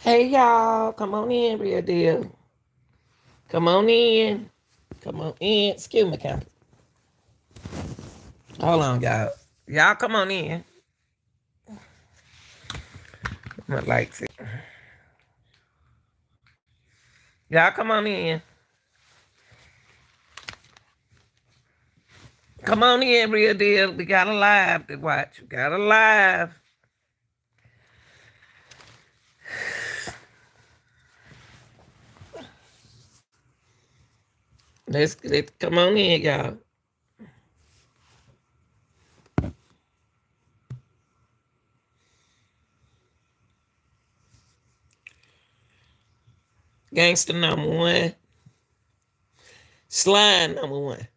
Hey y'all, come on in, real deal. Come on in. Come on in. Excuse me, Captain. Hold on, y'all. Y'all come on in. My lights. Y'all come on in. Come on in, real deal. We got a live to watch. We got a live. Let's come on in, y'all. Gangster number one. Slime number one.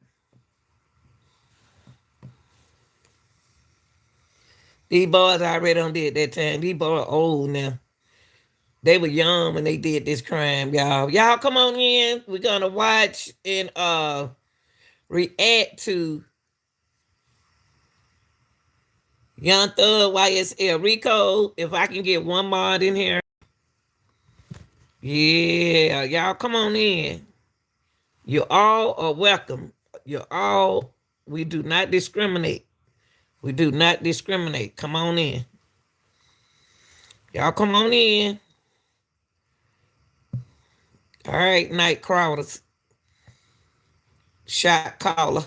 These boys already done did that time. These boys old now. They were young when they did this crime, y'all. Y'all come on in. We're gonna watch and react to Young Thug YSL. Rico, if I can get one mod in here. Yeah, y'all come on in. You all are welcome. You all, we do not discriminate. We do not discriminate. Come on in. Y'all come on in. All right, night crawlers. Shot caller.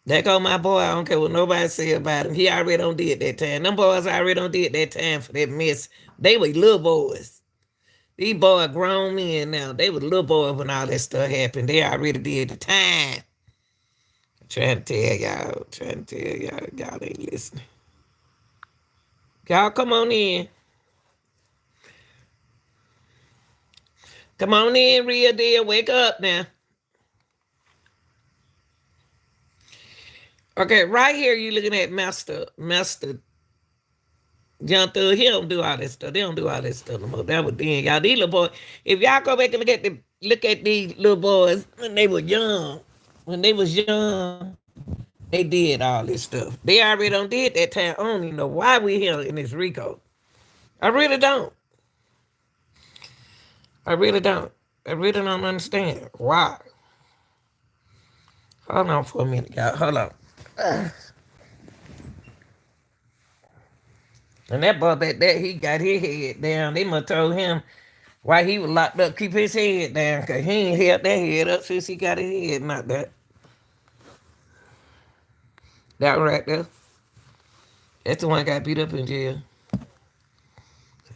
There go my boy. I don't care what nobody say about him. He already done did that time. Them boys already done did that time for that mess. They were little boys. These boys grown men now. They were little boys when all that stuff happened. They already did the time. I'm trying to tell y'all. Trying to tell y'all. Y'all ain't listening. Y'all come on in. Come on in, real deal. Wake up now. Okay, right here you looking at Master Young Thug. He don't do all that stuff. They don't do all that stuff no more. That was then, y'all. These little boys. If y'all go back and look at these little boys when they were young. When they was young, they did all this stuff. They already done did that time. I don't even know why we here in this Rico. I really don't. I really don't. I really don't understand why. Hold on for a minute, y'all. Hold on. And that boy back there, he got his head down. They must told him why he was locked up, keep his head down, because he ain't held that head up since he got his head knocked out. That right there. That's the one got beat up in jail.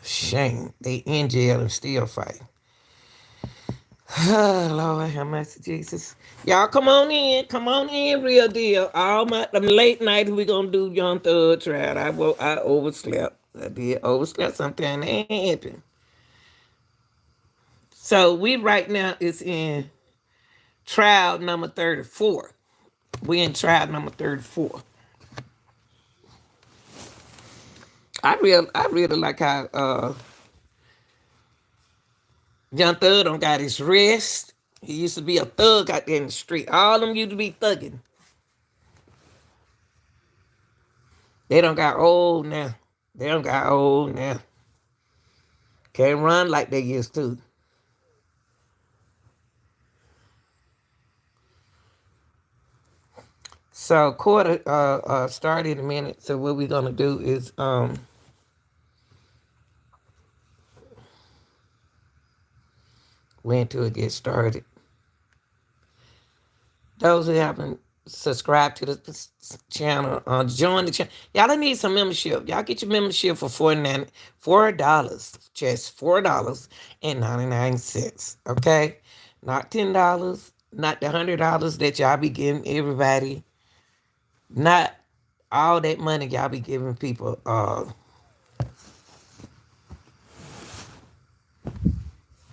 Shame. They in jail and still fighting. Oh, Lord, have mercy, Jesus. Y'all come on in. Come on in, real deal. All my them late nights we gonna do Young Thug trial. I overslept. I did overslept sometime. That ain't happened. So we right now is in trial number 34. We in trial number 34. I really like how Young Thug don't got his rest. He used to be a thug out there in the street. All them used to be thugging. They don't got old now. They don't got old now. Can't run like they used to. So court start in a minute. So what we're gonna do is wait until it gets started. Those who haven't subscribed to the channel, join the channel. Y'all need some membership. Y'all get your membership for $4, just $4.99. Okay, not $10, not the $100 that y'all be giving everybody, not all that money y'all be giving people.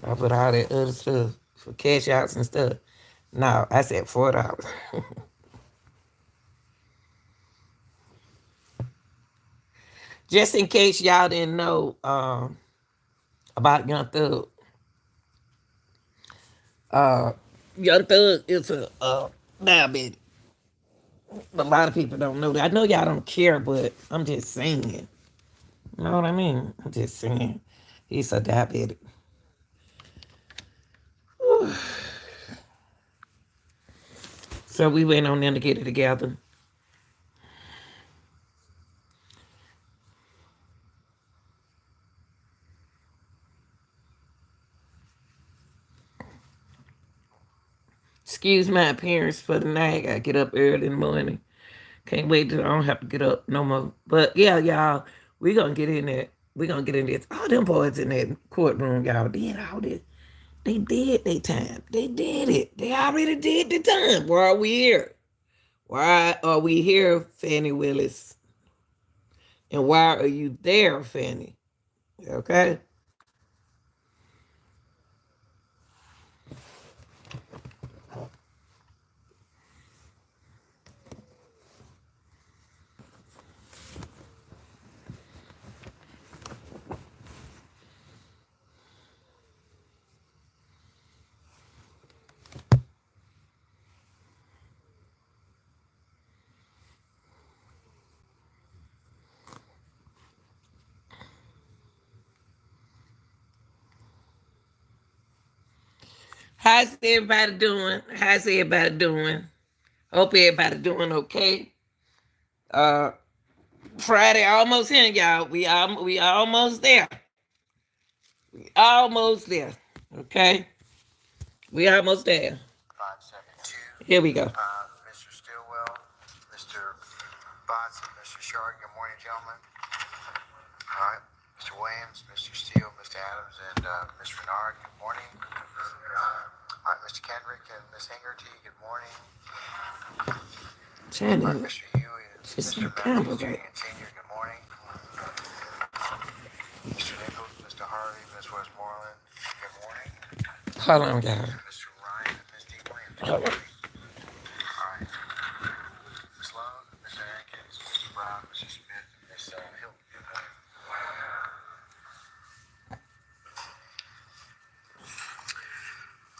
I put all that other stuff for cash outs and stuff. No, I said $4. Just in case y'all didn't know about Young Thug. Young Thug is a diabetic. A lot of people don't know that. I know y'all don't care, but I'm just saying. You know what I mean? I'm just saying. He's a diabetic. So we went on them to get it together. Excuse my appearance for the night. I get up early in the morning. Can't wait till I don't have to get up no more. But yeah, y'all, we gonna get in there. We gonna get in this. All them boys in that courtroom, y'all did all this. They did their time. They did it. They already did the time. Why are we here? Why are we here, Fannie Willis? And why are you there, Fannie? Okay? How's everybody doing? How's everybody doing? Hope everybody doing okay. Uh Friday almost here, y'all. We almost there. We almost there. Okay? We almost there. 572. Here we go. Mr. Stillwell, Mr. Botts, Mr. Shark, good morning, gentlemen. All right. Mr. Williams, Mr. Steele, Mr. Adams, and Ms. Renard, good morning. All right, Mr. Kendrick and Ms. Hingerty, good morning. Jenny, all right, Mr. Huey and Mr. Campbell, right? Senior, good morning. Mr. Nichols, Mr. Harvey, Ms. Westmoreland, good morning. Hold on, guys. Mr. Ryan and Ms. D. Williams, good morning. All right. Ms. Love, Mr. Atkins, Mr. Brown, Mr. Smith, and Ms. Hill, good morning.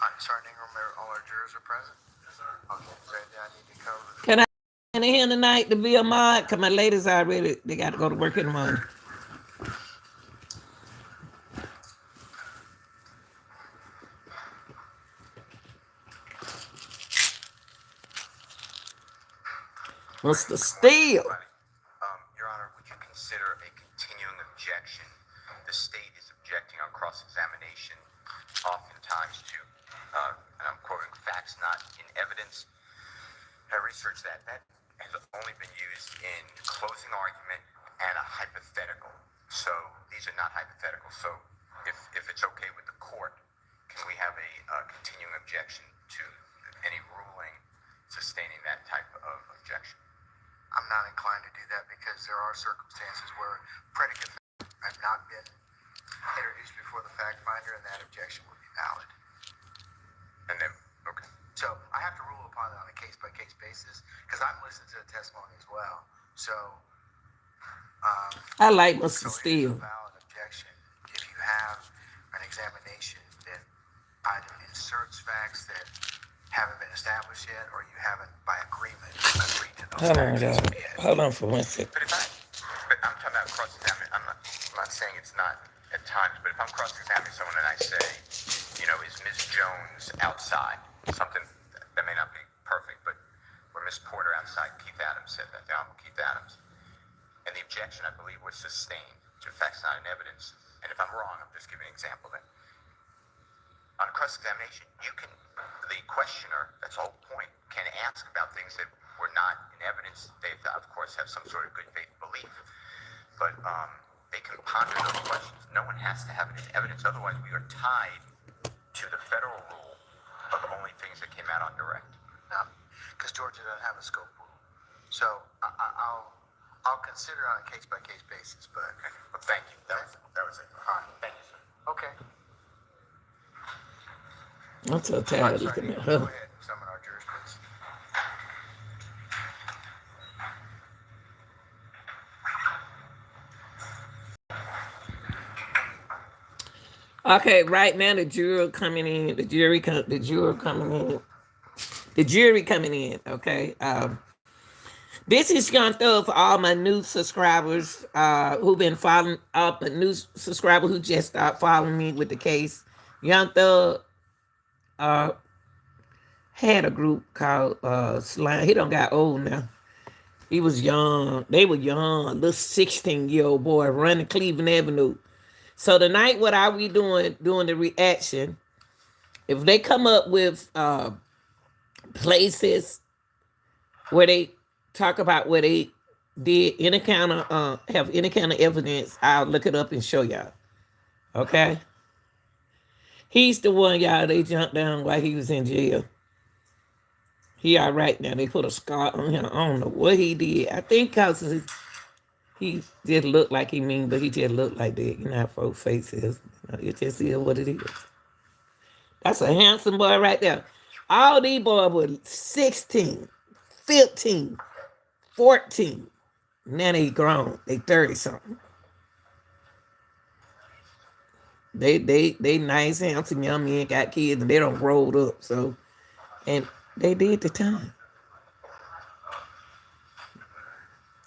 All right, Sergeant Ingram, all our jurors are present? Yes, sir. Okay, is there anything I need to cover? Can I in here tonight to be a mod? Because my ladies already, they got to go to work in the morning. Mr. Steele. Your Honor, would you consider a continuing objection? The state is objecting on cross-examination, oftentimes to, and I'm quoting, facts not in evidence. I researched that. That has only been used in closing argument and a hypothetical. So these are not hypothetical. So if it's okay with the court, can we have a continuing objection to any ruling sustaining that type of objection? I'm not inclined to do that because there are circumstances where predicate facts have not been introduced before the fact finder, and that objection would be valid. And then, okay. So I have to rule upon it on a case-by-case basis because I'm listening to the testimony as well. So I like Mr. Steele. It is a valid objection. If you have an examination that either inserts facts that haven't been established yet, or you haven't, by agreement, agreed to those facts yet. Hold on for 1 second. But I'm talking about cross-examining. I'm not saying it's not at times, but if I'm cross-examining someone and I say, is Ms. Jones outside? Something that may not be perfect, but where Ms. Porter outside, Keith Adams said that, the Honorable Keith Adams. And the objection, I believe, was sustained to facts not in evidence. And if I'm wrong, I'm just giving an example then. On a cross-examination, the questioner, that's the whole point, can ask about things that were not in evidence. They, of course, have some sort of good faith belief, but they can ponder those questions. No one has to have it in evidence, otherwise we are tied to the federal rule of only things that came out on direct. No, because Georgia doesn't have a scope rule. So I'll consider it on a case-by-case basis, but... Okay. Well, thank you. That was it. All right. Thank you, sir. Okay. I'm so tired of looking at her. Go ahead, summon our jurors, please. Okay, right now the jury coming in. The jury coming in. Okay. This is Young Thug for all my new subscribers who've been following up, a new subscriber who just started following me with the case. Young Thug uh, had a group called Slime. He don't got old now. He was young. They were young, a little 16-year-old boy running Cleveland Avenue. So tonight, what are we doing the reaction? If they come up with places where they talk about where they did any kind of have any kind of evidence, I'll look it up and show y'all. Okay? He's the one, y'all, they jumped down while he was in jail. He all right now. They put a scar on him. I don't know what he did. I think because he just looked like he mean, but he just looked like that. You know how folks' face is. You know, it just is what it is. That's a handsome boy right there. All these boys were 16, 15, 14. Now they grown. They 30 something. They nice, handsome young men, got kids, and they don't rolled up. So, and they did the time.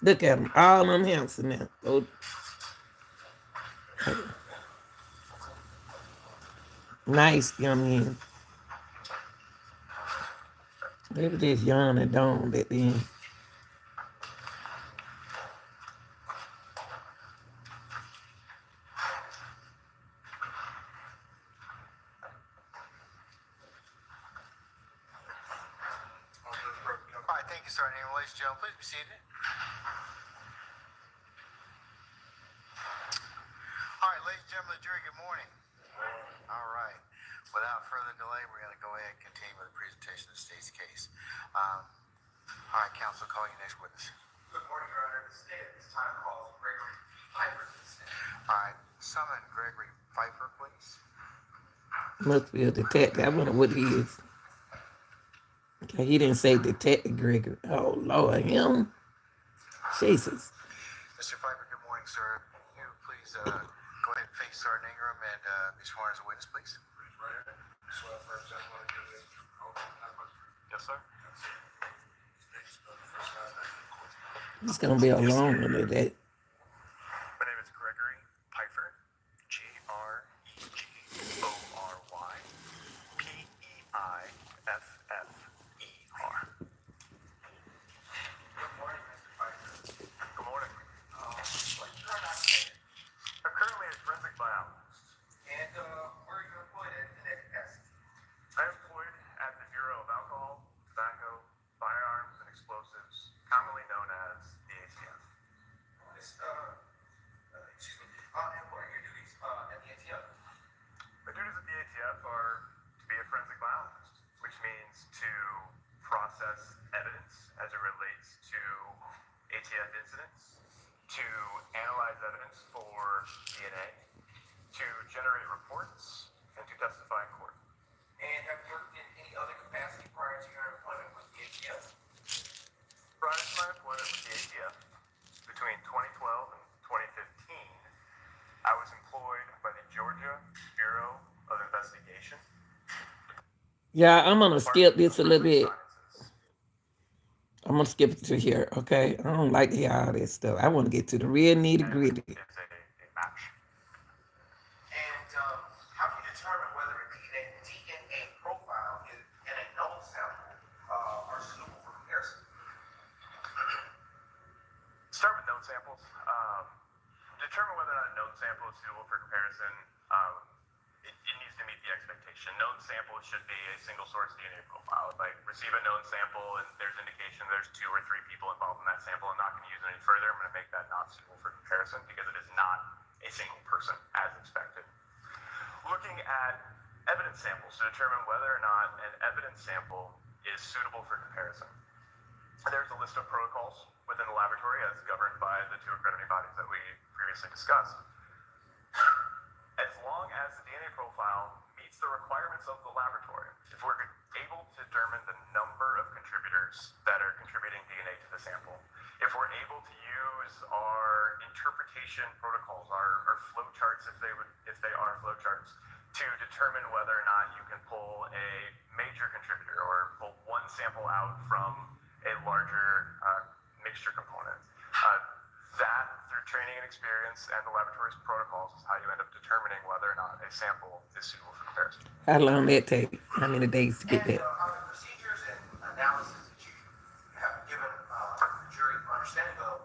Look at them, all them handsome now. So, nice young men. They were just young and dumb at the end. All right, thank you, Sergeant. Ladies and gentlemen, please be seated. All right, ladies and gentlemen, jury, good morning. All right. Without further delay, we're going to go ahead and continue with the presentation of the state's case. All right, counsel, call your next witness. Good morning, Your Honor. The state at this time calls Gregory Piper to the stand. All right, summon Gregory Pfeiffer, please. Must be a detective. I wonder what he is. Okay, he didn't say Detective Gregory. Oh, Lord, him? Jesus. Mr. Pfeiffer, good morning, sir. Can you please go ahead and face Sergeant Ingram and be sworn as a witness, please? Yes, sir. It's going to be a long one today. My name is Gregory Pfeiffer. Gregory Pfeffer. Good morning, Mr. Pfeiffer. Good morning. What you are not saying? I'm currently a forensic biologist. And where are you employed at in that capacity? I'm employed at the Bureau of Alcohol, Tobacco, Firearms, and Explosives, commonly known as the ATF. And what are your duties at the ATF? My duties at the ATF are to be a forensic biologist, which means to process evidence as it relates to ATF incidents, to analyze evidence for DNA, to generate reports, and to testify in court. And have you worked in any other capacity prior to your employment with the ATF? Prior to my employment with the ATF, between 2012 and 2015, I was employed by the Georgia Bureau of Investigation. Yeah, I'm going to skip this a little bit. I'm going to skip it to here, okay? I don't like to hear all this stuff. I want to get to the real nitty-gritty. It's a match. And how do you determine whether a DNA profile and a known sample are suitable for comparison? Start with known samples. Determine whether or not a known sample is suitable for comparison. It needs to meet the expectation. Known sample should be a single source DNA profile. If I receive a known sample and there's indication there's 2 or 3 people involved in that sample, I'm not going to use it any further. I'm going to make that not suitable for comparison because it is not a single person as expected. Looking at evidence samples to determine whether or not an evidence sample is suitable for comparison. There's a list of protocols within the laboratory as governed by the 2 accrediting bodies that we previously discussed. As long as the DNA profile meets the requirements of the laboratory, if we're able to determine the number of contributors that are contributing DNA to the sample, if we're able to use our interpretation protocols, our flow charts, if they are flow charts, to determine whether or not you can pull a major contributor or pull one sample out from a larger mixture component. That, through training and experience and the laboratory's protocols, is how you end up determining whether or not a sample is suitable for comparison. How long that take? How many days to get And that? are the procedures and analysis that you have given the jury understanding of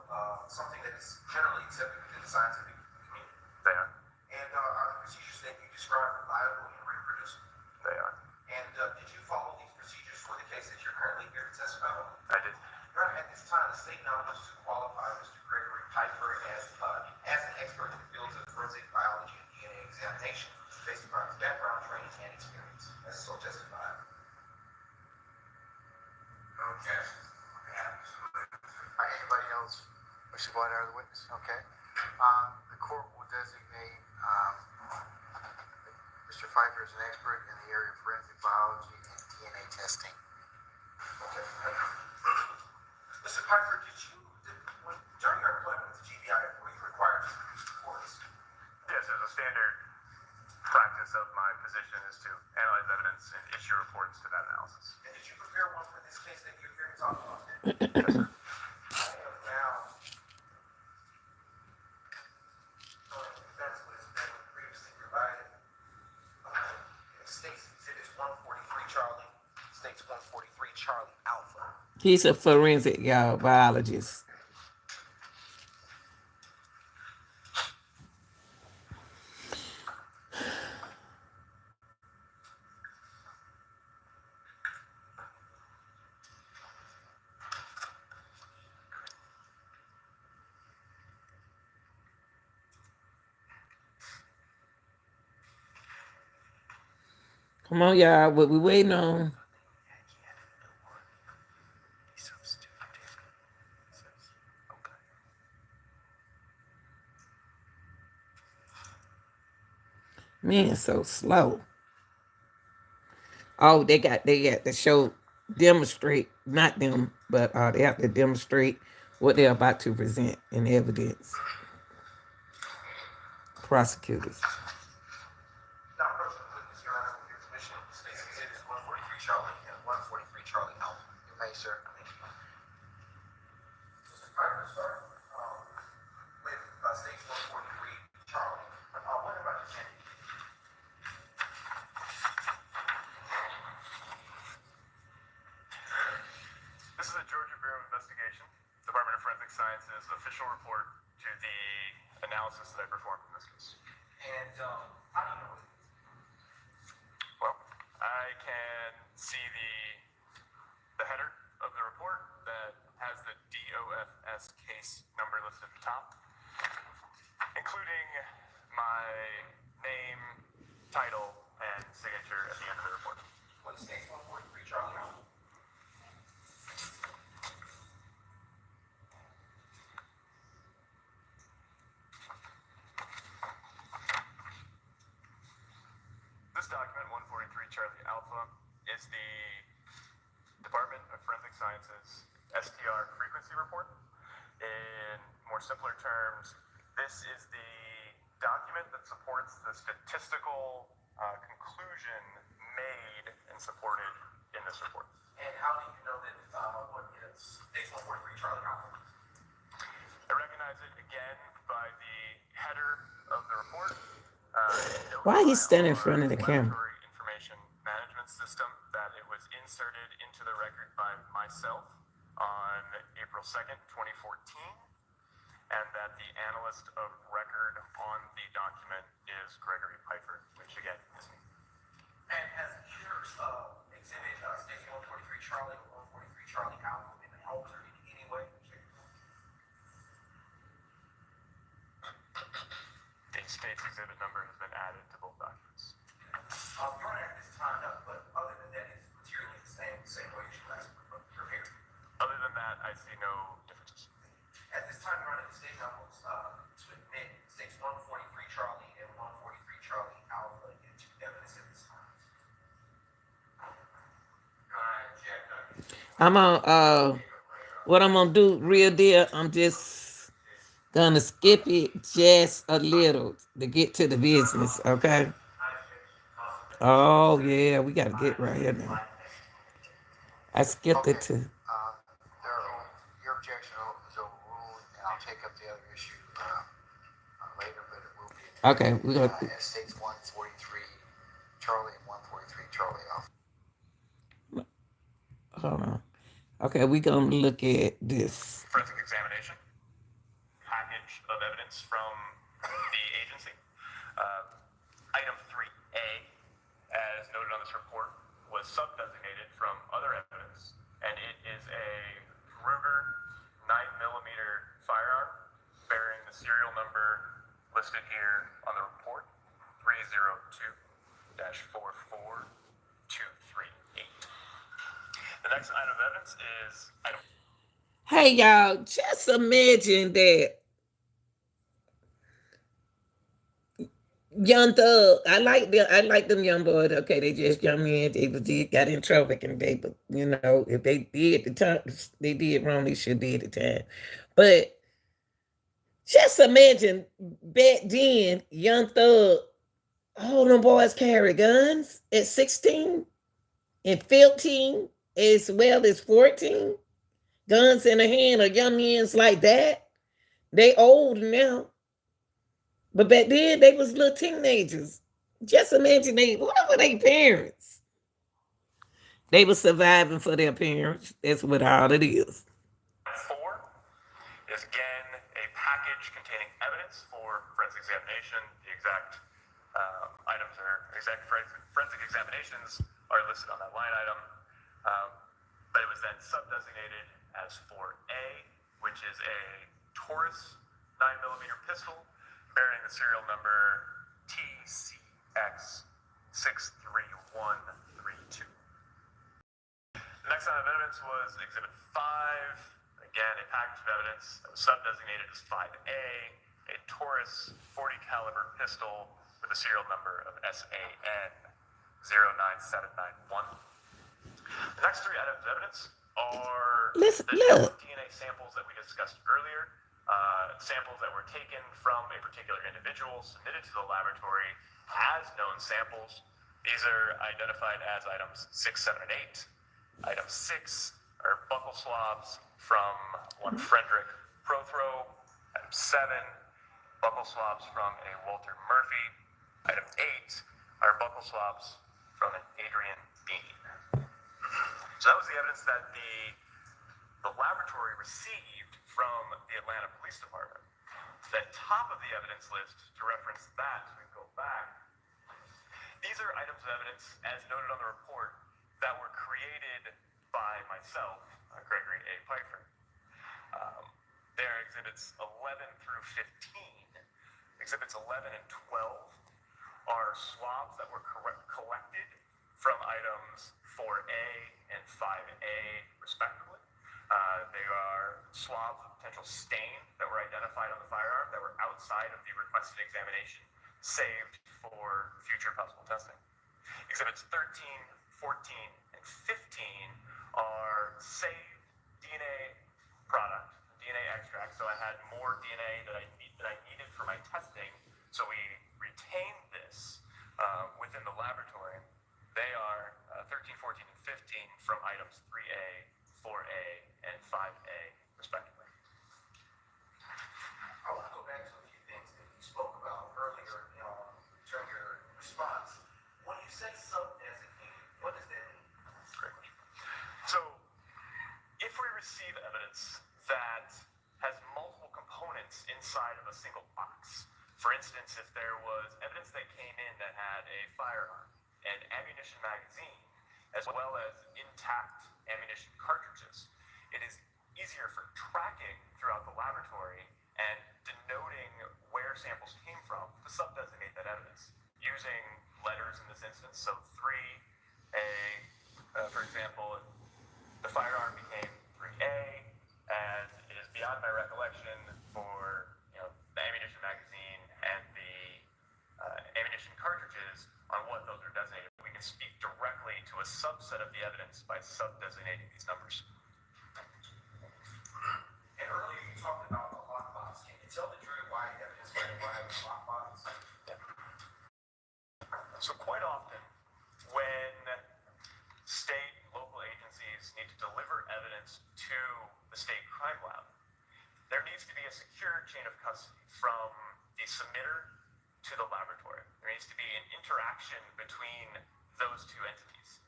something that is generally accepted within the scientific community? They are. And are the procedures that you describe reliable and reproducible? They are. And did you follow these procedures for the case that you're currently here to testify on? I did. Your Honor, at this time, the state now wants to qualify Mr. Gregory Piper as an expert in the fields of forensic biology and DNA examination based upon his background, training, and experience, as so testified. Okay. All right, anybody else wish to go out of the witness? Okay. The court will designate Mr. Pfeiffer as an expert in the area of forensic biology and DNA testing. Okay. Mr. Pfeiffer, during your employment with the GBI, were you required to produce reports? Yes, as a standard practice of my position is to analyze evidence and issue reports to that analysis. And did you prepare one for this case that you're here to talk about? Yes, sir. I have now, that's what has been previously provided. States Exhibits 143 Charlie, States 143 Charlie Alpha. He's a forensic biologist. Come on, y'all. What we waiting on? Man, so slow. Oh, they got to show, demonstrate, not them, but they have to demonstrate what they're about to present in evidence. Prosecutors. Now, approaching the witness, Your Honor, with your permission, States Exhibits 143 Charlie and 143 Charlie Alpha. You may, sir. Thank you. Mr. Pfeiffer, sir, with States 143 Charlie, what about the candidate? This is a Georgia Bureau of Investigation, Department of Forensic Sciences official report to the analysis that I performed in this case. And how do you know it? Well, I can see the header of the report that has the DOFS case number listed at the top, including my name, title, and signature at the end of the report. What is States 143 Charlie Alpha? This document, 143 Charlie Alpha, is the Department of Forensic Sciences STR frequency report. In more simpler terms, this is the document that supports the statistical conclusion made and supported in this report. And how do you know that what is States 143 Charlie Alpha? I recognize it again by the header of the report. Why he standing in front of the camera? Laboratory information management system that it was inserted into the record by myself on April 2nd, 2014, and that the analyst of record on the document is Gregory Piper, which again is me. And has either exhibit States 143 Charlie or 143 Charlie Alpha been altered in any way? The state's exhibit number has been added to both documents. Your Honor, at this time, but other than that, it's materially the same way as you last prepared. Other than that, I see no differences. At this time, Your Honor, the state now wants to admit States 143 Charlie and 143 Charlie Alpha into evidence at this time. I'm on what I'm gonna do, real deal, I'm just gonna skip it just a little to get to the business, okay? Oh yeah, we gotta get right here now. I skipped it to Your objection take up the other issue later, but it will be Okay, we're gonna. at states 143 Charlie and 143 Charlie Alpha. Hold on. Okay, we're gonna look at this. Forensic examination, package of evidence from the agency. Item 3A, as noted on this report, was sub-designated from other evidence, and it is a Ruger 9mm firearm bearing the serial number listed here on the report, 302-44238. The next item of evidence is item. Hey y'all, just imagine that Young Thug. I like them young boys. Okay, they just young men. They got in trouble, and but if they did the time, they did wrong. They should did the time. But just imagine back then, Young Thug, all them boys carry guns at 16 and 15, as well as 14. Guns in the hand of young men like that. They old now. But back then, they was little teenagers. Just imagine what were their parents? They were surviving for their parents. That's what all it is. 4 is again a package containing evidence for forensic examination. The exact items or exact forensic examinations are listed on that line item. But it was then sub-designated as 4A, which is a Taurus 9mm pistol bearing the serial number TCX63132. The next item of evidence was Exhibit 5, again a package of evidence that was sub-designated as 5A, a Taurus 40 caliber pistol with the serial number of SAN 09791. The next 3 items of evidence are the DNA samples that we discussed earlier. Samples that were taken from a particular individual submitted to the laboratory as known samples. These are identified as items 6, 7, and 8. Item 6 are buccal swabs from one Frederick Prothrow. Item 7, buccal swabs from a Walter Murphy. Item 8 are buccal swabs from an Adrian Bean. So that was the evidence that the laboratory received from the Atlanta Police Department. The top of the evidence list, to reference that, we go back. These are items of evidence, as noted on the report, that were created by myself, Gregory A. Pfeiffer. They are exhibits 11 through 15. Exhibits 11 and 12 are swabs that were collected from items 4A and 5A, respectively. They are swabs of potential stain that were identified on the firearm that were outside of the requested examination, saved for future possible testing. Exhibits 13, 14, and 15 are saved DNA product, DNA extract. So I had more DNA that I needed for my testing. So we retained this within the laboratory. They are 13, 14, and 15 from items 3A, 4A, and 5A, respectively. I want to go back to a few things that you spoke about earlier during your response. When you say sub-designated, what does that mean? Great question. So, if we receive evidence that has multiple components inside of a single box, for instance, if there was evidence that came in that had a firearm, an ammunition magazine, as well as intact ammunition cartridges, it is easier for tracking throughout the laboratory and denoting where samples came from to sub-designate that evidence using letters in this instance. So 3A, for example, the firearm became 3A, and it is beyond my recollection for the ammunition magazine and the ammunition cartridges on what those are designated. We can speak directly to a subset of the evidence by sub-designating these numbers. And earlier you talked about a lockbox. Can you tell the jury why evidence might arrive in a lockbox? Yeah. So quite often, when state and local agencies need to deliver evidence to the state crime lab, there needs to be a a secure chain of custody from the submitter to the laboratory. There needs to be an interaction between those two entities.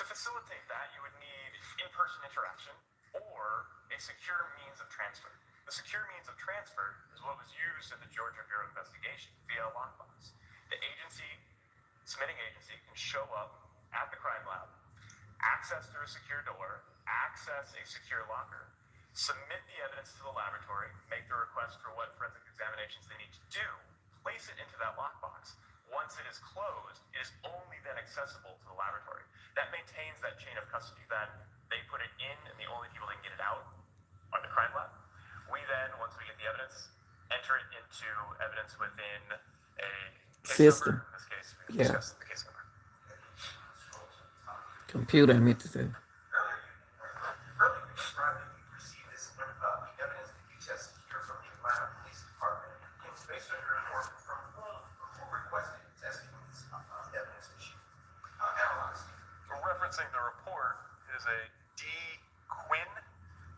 To facilitate that, you would need in-person interaction or a secure means of transfer. The secure means of transfer is what was used in the Georgia Bureau of Investigation via a lockbox. The submitting agency can show up at the crime lab, access through a secure door, access a secure locker, submit the evidence to the laboratory, make the request for what forensic examinations they need to do, place it into that lockbox. Once it is closed, it is only then accessible to the laboratory. That maintains that chain of custody that they put it in, and the only people that can get it out are the crime lab. We then, once we get the evidence, enter it into evidence within a case System. number. In this case, we Yeah. discussed the case number. Computer, I meant to say. Earlier, you described that you received this evidence that you tested here from the Atlanta Police Department. It was based on your report from who requested testing of this evidence that you analyzed. Referencing the report is a D. Quinn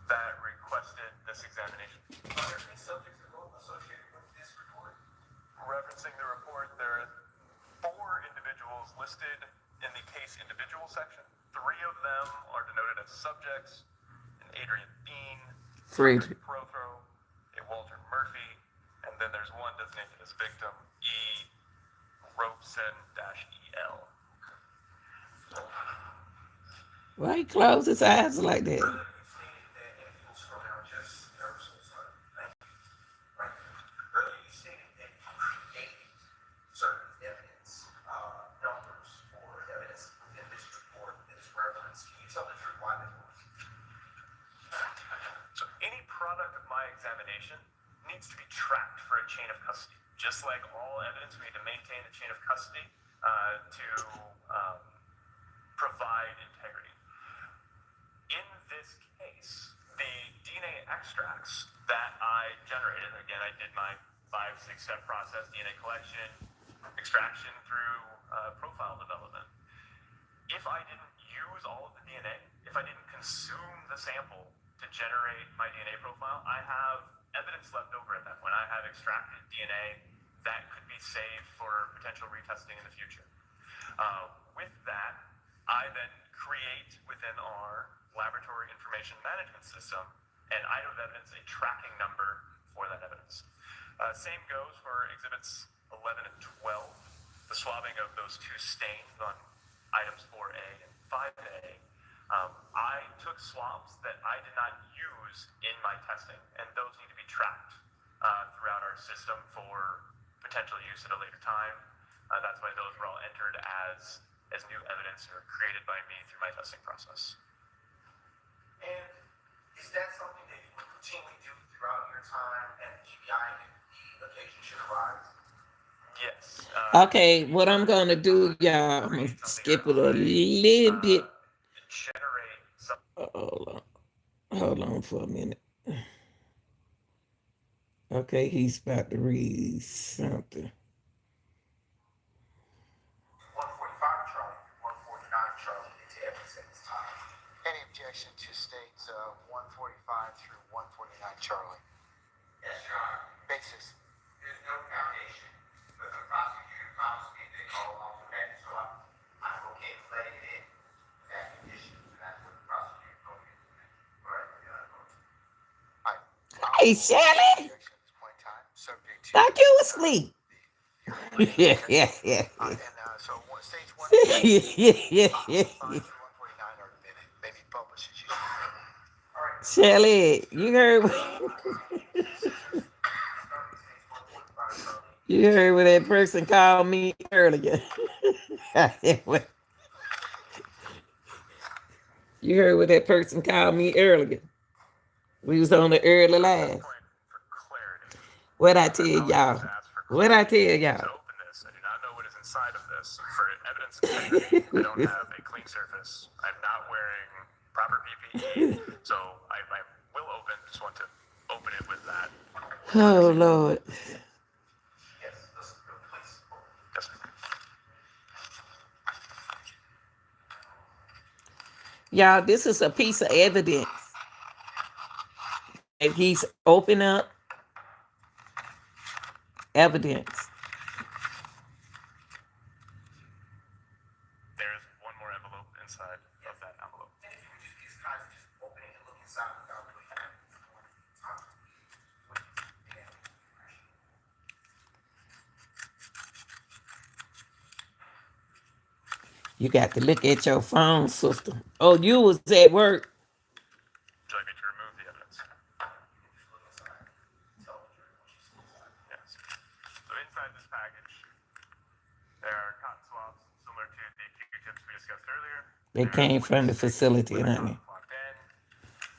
that requested this examination. Are there any subjects that were associated with this report? Referencing the report, there are 4 individuals listed in the case individual section. 3 of them are denoted as subjects: an Adrian Bean, Frederick. Prothro, a Walter Murphy, and then there's one designated as victim, E. Robeson-EL. Why he close his eyes like that? You stated that, if you'll scroll down just ever so slightly, thank you. Right. Earlier, you stated that you created certain evidence numbers or evidence within this report that is referenced. Can you tell the truth why that was? So any product of my examination needs to be tracked for a chain of custody. Just like all evidence, we need to maintain the chain of custody to provide integrity. In this case, the DNA extracts that I generated, again, I did my 5-6-step process: DNA collection, extraction through profile development. If I didn't use all of the DNA, if I didn't consume the sample to generate my DNA profile, I have evidence left over at that point. I have extracted DNA that could be saved for potential retesting in the future. With that, I then create within our laboratory information management system an item of evidence, a tracking number for that evidence. Same goes for exhibits 11 and 12, the swabbing of those 2 stains on items 4A and 5A. I took swabs that I did not use in my testing, and those need to be tracked throughout our system for potential use at a later time. That's why those were all entered as new evidence or created by me through my testing process. And is that something that you would routinely do throughout your time at the GBI if the occasion should arise? Yes. Okay, what I'm gonna do, y'all, I'm gonna skip it a little bit. Generate some. Hold on for a minute. Okay, he's about to read something. 145 Charlie, 149 Charlie into evidence at this time. Any objection to states 145 through 149 Charlie? Yes, Your Honor. Basis. There's no foundation, but the prosecutor promised me they call off the record, so I'm okay with letting it in with that condition, and that's what the prosecutor told me to do. Right? All right. Hey, Shelley! Objection at this point in time, subject to. Thought you was asleep. Yeah. And so stage 1 Yeah. 145 through 149 are may be published as usual. Shelly, you heard you heard what that person called me earlier. You heard what that person called me earlier. We was on the early live. For clarity, What I tell y'all? What I tell y'all? to open this, I do not know what is inside of this. For evidence integrity, I don't have a clean surface. I'm not wearing proper PPE, so I will open. Just want to open it with that. Oh Lord. Yes, listen, please. Yes, sir. Y'all, this is a piece of evidence he's opened up evidence. There's one more envelope inside of that envelope. And if you would just be as kind as just open it and look inside without putting it You got to look at your phone, sister. Oh, you was at work. Would you like me to remove the evidence? Yes. So inside this package, there are cotton swabs similar to the Q-tips we discussed earlier. They came from the facility, honey. Locked in,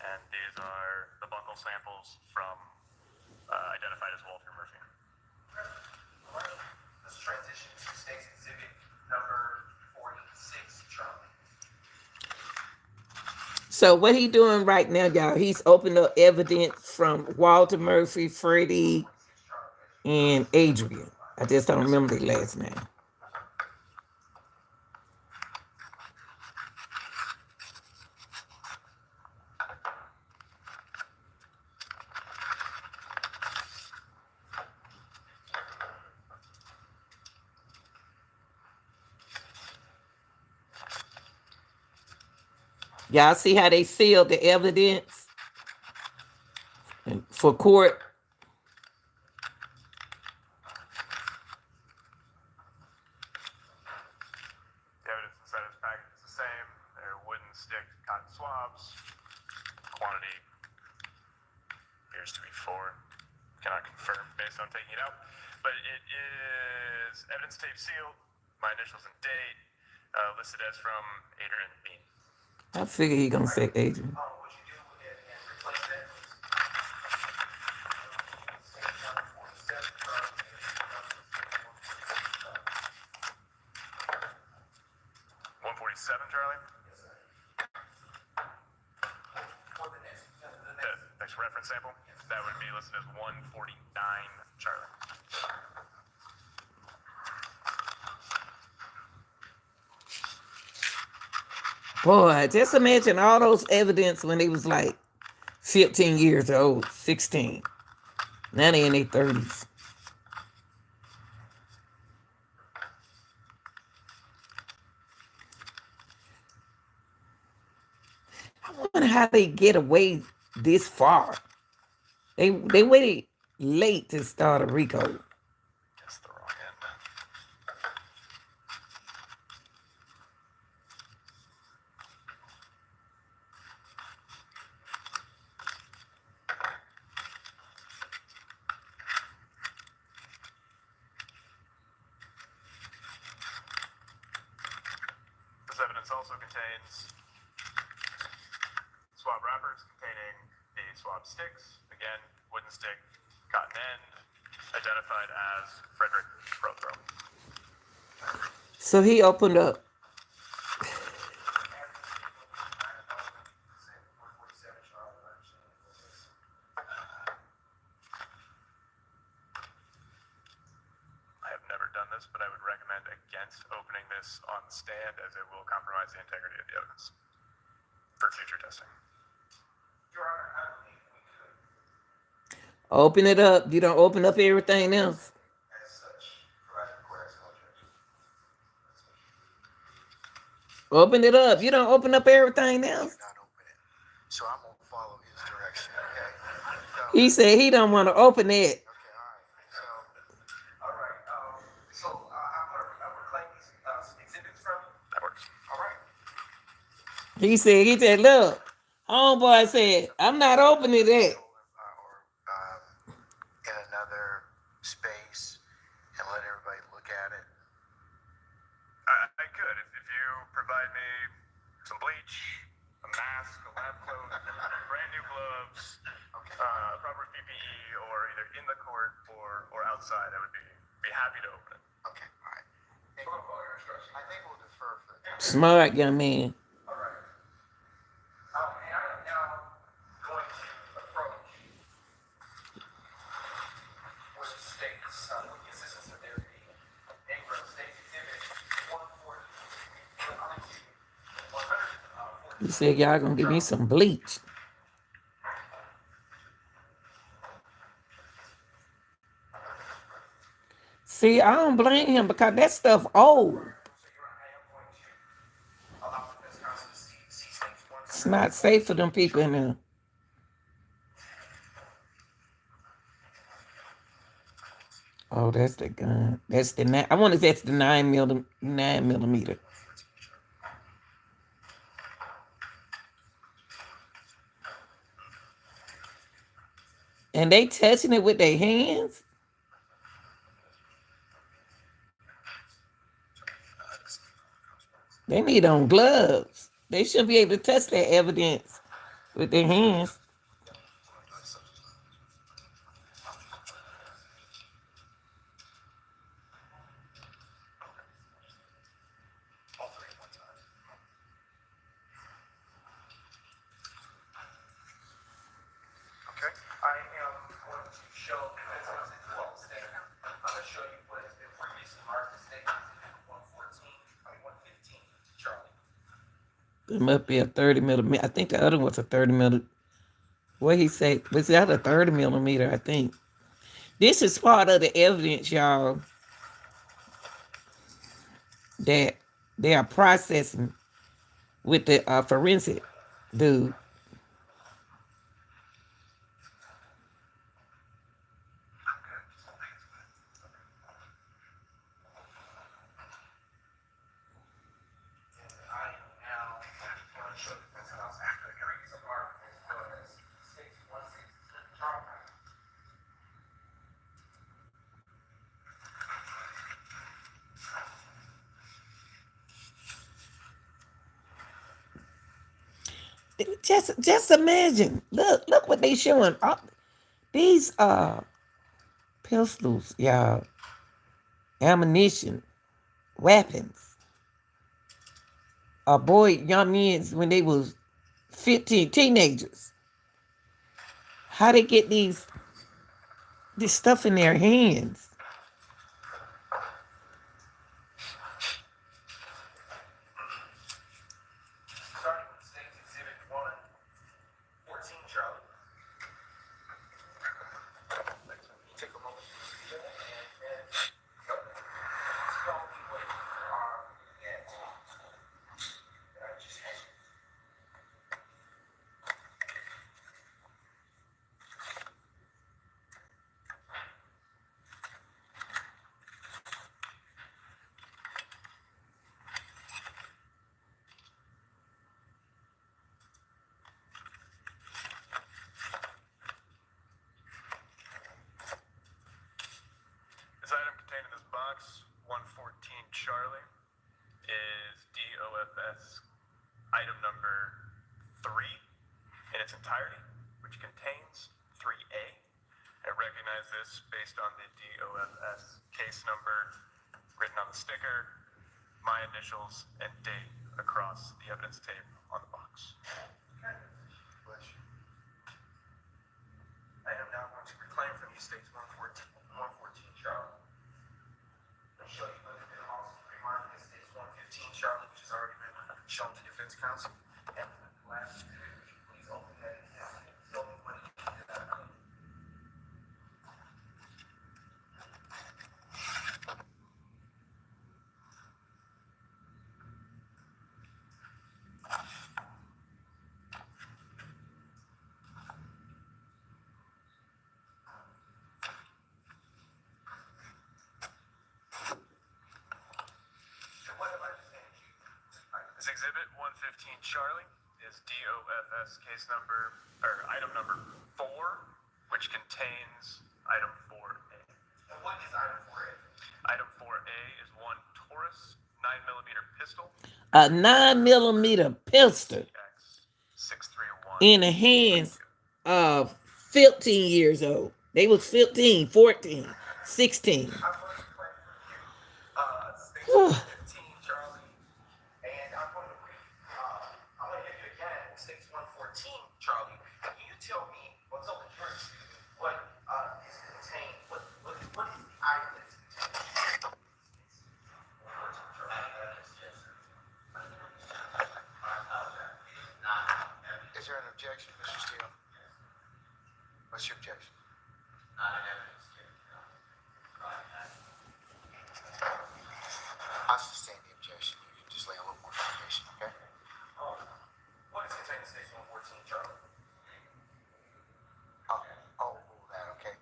and these are the buccal samples from identified as Walter Murphy. All right. Let's transition to State's Exhibit number 46, Charlie. So what he doing right now, y'all? He's opened up evidence from Walter Murphy, Freddie, and Adrian. I just don't remember their last name. Y'all see how they sealed the evidence for court? The evidence inside this package is the same. They're wooden stick cotton swabs. Quantity appears to be 4. Cannot confirm based on taking it out. But it is evidence tape sealed. My initials and date listed as from Adrian Bean. I figure he gonna say Adrian. Would you do it and replace that, please? State number 47, Charlie. 147, Charlie. Yes, sir. For the next, Next reference sample. That would be listed as 149, Charlie. Boy, just imagine all those evidence when they was like 15 years old, 16. Now they in their 30s. I wonder how they get away this far. They waited late to start a Rico. That's the wrong end. This evidence also contains swab wrappers containing the swab sticks. Again, wooden stick, cotton end, identified as Frederick Prothrow. So he opened up. I have never done this, but I would recommend against opening this on stand as it will compromise the integrity of the evidence for future testing. Your Honor, I believe we could, Open it up. You don't open up everything else. as such, provide requires no objection. Open it up. You don't open up everything else. Not open it. So I'm gonna follow his direction, okay? So, He said he don't want to open it. okay, all right. So All right, I'm gonna reclaim these exhibits from you. That works. All right. He said, look, homeboy said, I'm not opening that. or in another space and let everybody look at it. I could if you provide me some bleach, a mask, a lab coat, brand new gloves, proper PPE, or either in the court or outside. I would be happy to open it. Okay, all right. Protocol your instructions. I think we'll defer for the time. Smart young man. All right. And I am now going to approach with the state's, with the assistance of Deputy Ingram, State's Exhibit 140. He said, y'all gonna give me some bleach. See, I don't blame him because that stuff old. So, Your Honor, I am going to allow the defense counsel to see states one. It's not safe for them people in there. Oh, that's the gun. That's the nine. I wonder if that's the 9 millimeter. And they touching it with their hands. They need on gloves. They shouldn't be able to touch that evidence with their hands. All three at one time. Okay. I am going to show defense counsel as well as state. I'm going to show you what has been previously marked as state 115, Charlie. It must be a 30 millimeter. I think the other one's a 30 millimeter. What he say? Was that a 30 millimeter? I think. This is part of the evidence, y'all, that they are processing with the forensic dude. I am now going to show defense counsel the previous mark as well as state 116, Charlie. Just imagine. Look what they showing. These pistols, y'all, ammunition, weapons. Young men when they was 15, teenagers. How they get this stuff in their hands? Starting with State's Exhibit 114, Charlie. Take a moment and tell me what you are at. I just had. This item contained in this box, 114 Charlie, is DOFS item number 3 in its entirety, which contains 3A. I recognize this based on the DOFS case number written on the sticker, my initials, and date across the evidence tape on the box. Bless you. I am now going to reclaim from you States 114, Charlie. I'll show you what has been also remarked as States 115, Charlie, which has already been shown to defense counsel. And last, please open that and tell me what it is that I need. And what have I just handed you? This exhibit 115 Charlie is DOFS case number, or item number 4, which contains item 4A. And what is item 4A? Item 4A is one Taurus 9mm pistol, A 9 millimeter pistol X631. in the hands of 15 years old. They was 15, 14, 16. I'm going to reclaim from you States 115, Charlie. And I'm going to I'm going to give you again States 114, Charlie. Can you tell me what's on the jury what is contained? What is the item that is contained? 114, Charlie. Is there an objection, Mr. Steele? What's your objection? I'll sustain the objection. You can just lay a little more foundation, okay? What is contained in stage 114, Charlie? I'll overrule that, okay?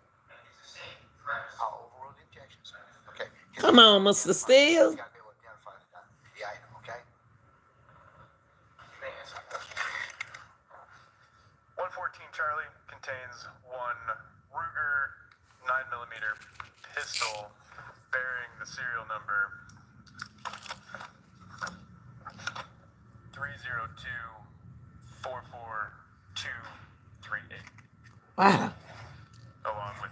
I'll overrule the objection, sir. Okay. Come on, Mr. Steele. You gotta be able to identify the item, okay? You may answer the question. 114 Charlie contains one Ruger 9mm pistol bearing the serial number 302-44238, Wow. along with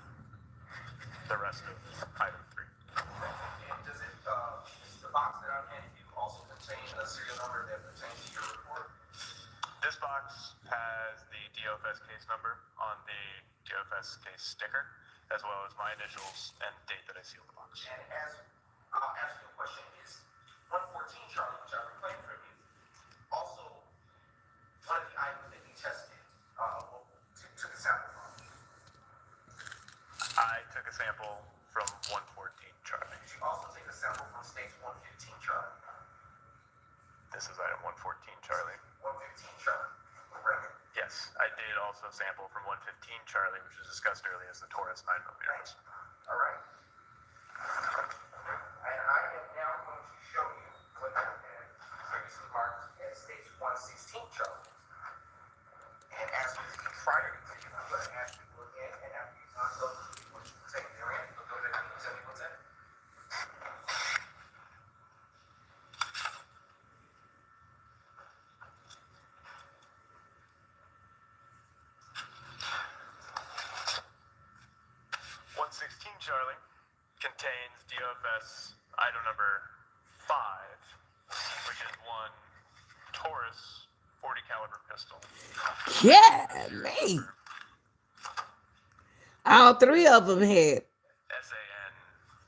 the rest of item 3. And does it, the box that I'm handing you also contain a serial number that pertains to your report? This box has the DOFS case number on the DOFS case sticker, as well as my initials and date that I sealed the box. And as I'll ask you a question, is 114, Charlie, which I reclaimed from you, also one of the items that you tested, took a sample from? I took a sample from 114 Charlie. Did you also take a sample from stage 115, Charlie? This is item 114 Charlie. 115, Charlie, correct? Yes, I did also sample from 115 Charlie, which was discussed earlier as the Taurus 9mm. All right. And I am now going to show you what I had previously marked as stage 116, Charlie. And as with the prior exam, I'm going to ask you to again, and after you've done so, what you can take therein, but go ahead and tell me what's in it. Charlie contains DOFS item number 5, which is one Taurus 40 caliber pistol. Yeah, me. All three of them had. SAN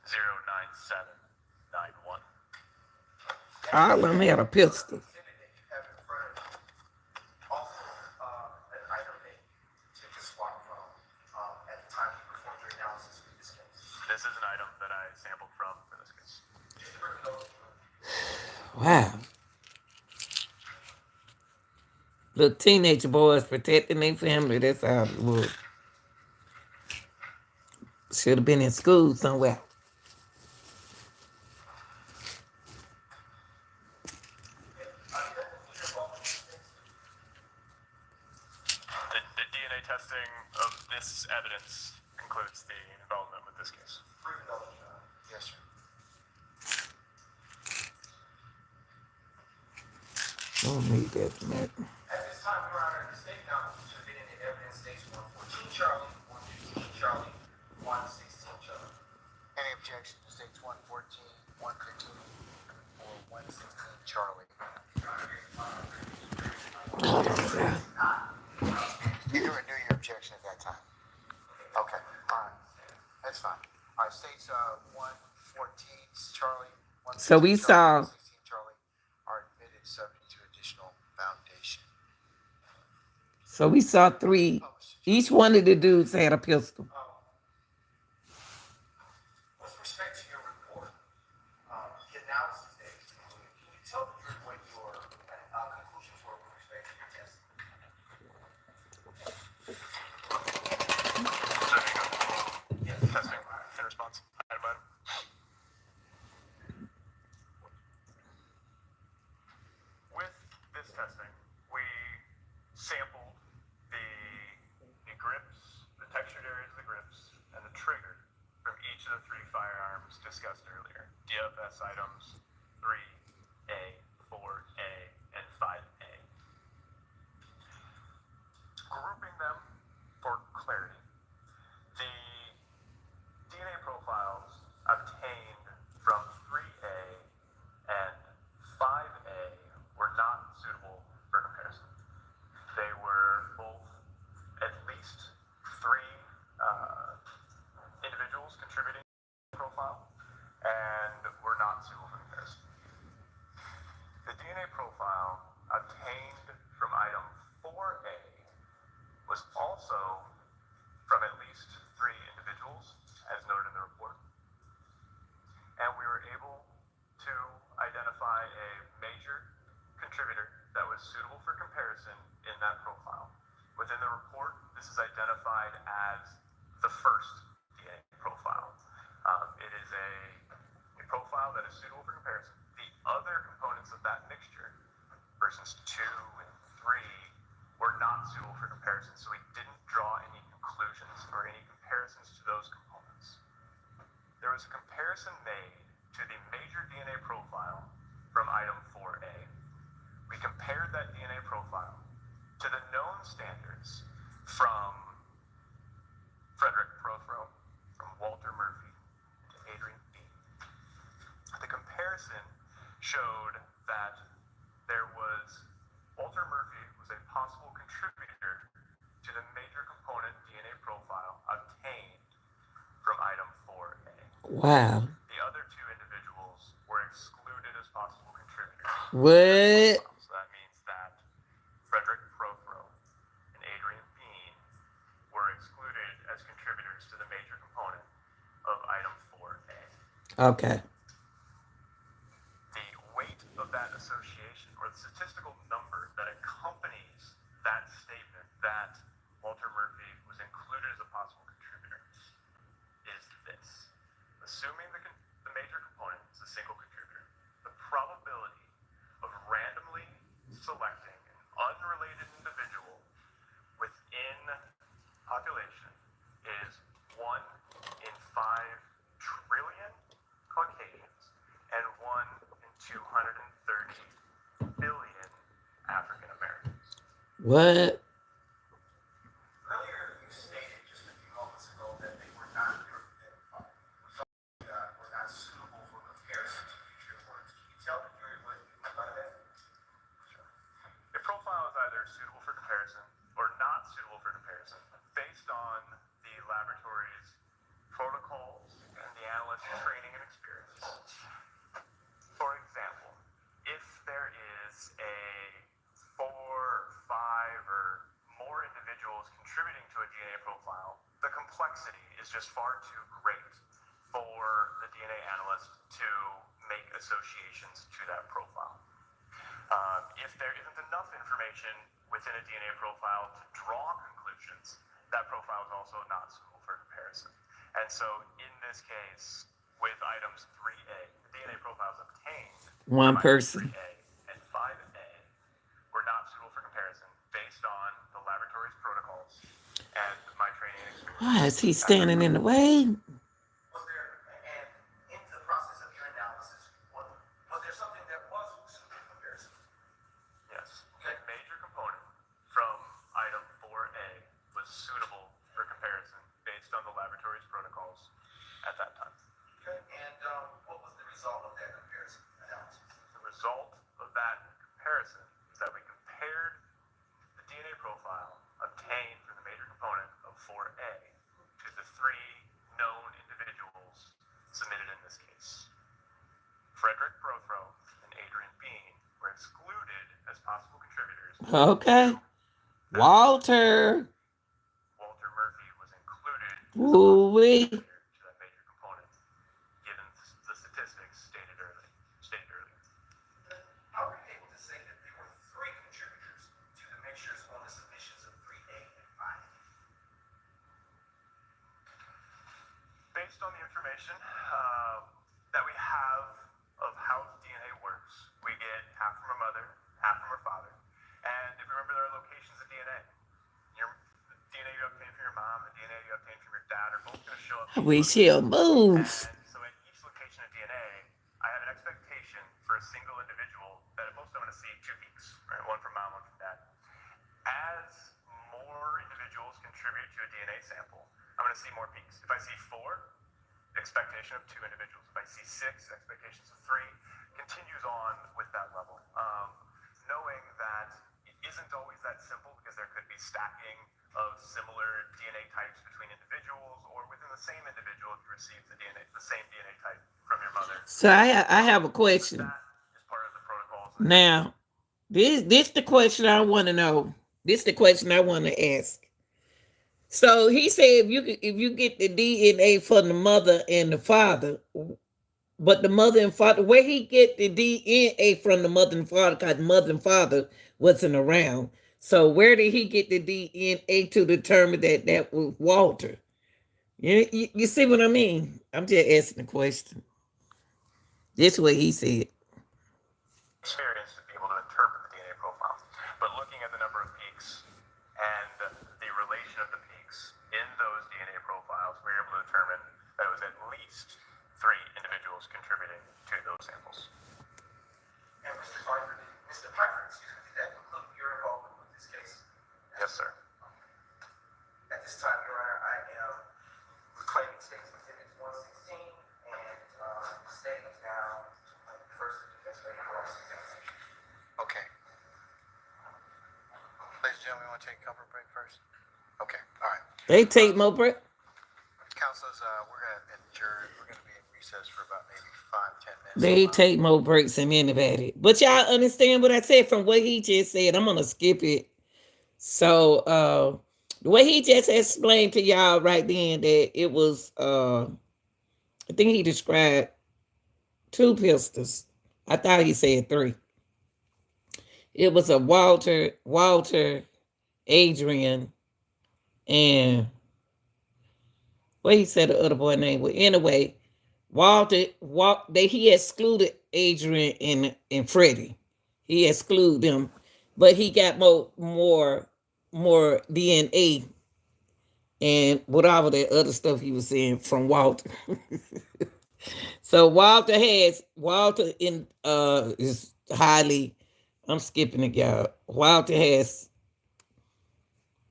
09791. All of them had a pistol. This is an item that I sampled from for this case. Wow. Little teenage boys protecting their family. That's how it was. Should have been in school somewhere. The DNA testing of this evidence concludes the involvement with this case. Yes, sir. Don't need that, man. At this time, Your Honor, the state counsel submitted in evidence stage 114 Charlie, 115 Charlie, 116 Charlie. Any objection to states 114, 115, or 116 Charlie? You can renew your objection at that time. Okay, all right. That's fine. All right, states 114 Charlie, So we 115 Charlie, saw- 116 Charlie are admitted subject to additional foundation. So we saw three. Each one of the dudes had a pistol. With respect to your report, the analysis that you concluded, can you tell the jury what your conclusions were with respect to your testing? Testing in response. Item by item. With this testing, we sampled the grips, the textured areas of the grips, and the trigger from each of the 3 firearms discussed earlier. DFS items 3A, 4A, and 5A. Grouping them for clarity, the DNA profiles obtained from 3A and 5A were not suitable for comparison. They were both at least 3 individuals contributing to the profile and were not suitable for comparison. Within the report, this is identified as the first DNA profile. It is a profile that is suitable for comparison. The other components of that mixture, persons 2 and 3, were not suitable for comparison, so we didn't draw any conclusions or any comparisons to those components. There was a comparison made to the major DNA profile from item 4A. We compared that DNA profile to the known standards from Frederick Prothero, from Walter Murphy, to Adrian B. The comparison showed that Walter Murphy was a possible contributor to the major component DNA profile obtained from item 4A. Wow. The other 2 individuals were excluded as possible contributors. What? So that means that Frederick Prothero and Adrian Bean were excluded as contributors to the major component of item 4A. Okay. The weight of that association, or the statistical number that accompanies that statement that Walter Murphy was included as a possible contributor, is this. Assuming the major component is a single contributor, the probability of randomly selecting an unrelated individual within population is 1 in 5 trillion Caucasians and 1 in 230 billion African Americans. What? Earlier, you stated just a few moments ago that they were not suitable for comparison to future works. Can you tell the jury what you meant by that? Sure. A profile is either suitable for comparison or not suitable for comparison based on the laboratory's protocols and the analyst's training and experience. For example, if there is a 4, 5, or more individuals contributing to a DNA profile, the complexity is just far too great for the DNA analyst to make associations to that profile. If there isn't enough information within a DNA profile to draw conclusions, that profile is also not suitable for comparison. And so in this case, with items 3A, the DNA profiles obtained One from person. 3A and 5A were not suitable for comparison based on the laboratory's protocols and my training and experience. Why is he standing in the way? Was there, and in the process of your analysis, was there something that was suitable for comparison? Yes. A major component from item 4A was suitable for comparison based on the laboratory's protocols at that time. Okay. And what was the result of that comparison analysis? The result of that comparison is that we compared the DNA profile obtained from the major component of 4A to the 3 known individuals submitted in this case. Frederick Prothero and Adrian Bean were excluded as possible contributors. Okay. Walter. Walter Murphy was included as a Ooh possible wee. contributor to that major component, given the statistics stated earlier. How were you able to say that there were 3 contributors to the mixtures on the submissions of 3A and 5A? Based on the information that we have of how DNA works, we get half from our mother, half from our father. And if you remember, there are locations of DNA. The DNA you obtain from your mom, the DNA you obtain from your dad are both going to show up. I wish he'll move. And so at each location of DNA, I have an expectation for a single individual that at most I'm going to see 2 peaks, right? One from mom, one from dad. As more individuals contribute to a DNA sample, I'm going to see more peaks. If I see 4, expectation of 2 individuals. If I see 6, expectations of 3, continues on with that level. Knowing that it isn't always that simple because there could be stacking of similar DNA types between individuals or within the same individual if you receive the same DNA type from your mother. So I have a question. That is part of the protocols. Now, this the question I want to know. This the question I want to ask. So he said if you get the DNA from the mother and the father, but the mother and father, where he get the DNA from the mother and father, because mother and father wasn't around. So where did he get the DNA to determine that that was Walter? You see what I mean? I'm just asking the question. This is what he said. Experience to be able to interpret the DNA profile. But looking at the number of peaks and the relation of the peaks in those DNA profiles, we were able to determine that it was at least 3 individuals contributing to those samples. And Mr. Pfeiffer, excuse me, did that conclude your involvement with this case? Yes, sir. At this time, Your Honor, I am reclaiming State's Exhibits 116 and standing down first defense ready for cross-examination. Okay. Ladies and gentlemen, we want to take a cover break first? Okay, all right. They take more break. Counselors, we're going to be in recess for about maybe 5-10 minutes. They take more breaks than anybody. But y'all understand what I said from what he just said. I'm gonna skip it. So the way he just explained to y'all right then that it was I think he described 2 pistols. I thought he said 3. It was a Walter, Adrian, and what he said the other boy name was. Anyway, he excluded Adrian and Freddie. He excluded them, but he got more DNA and whatever that other stuff he was saying from Walter. So Walter is highly, I'm skipping it, y'all. Walter has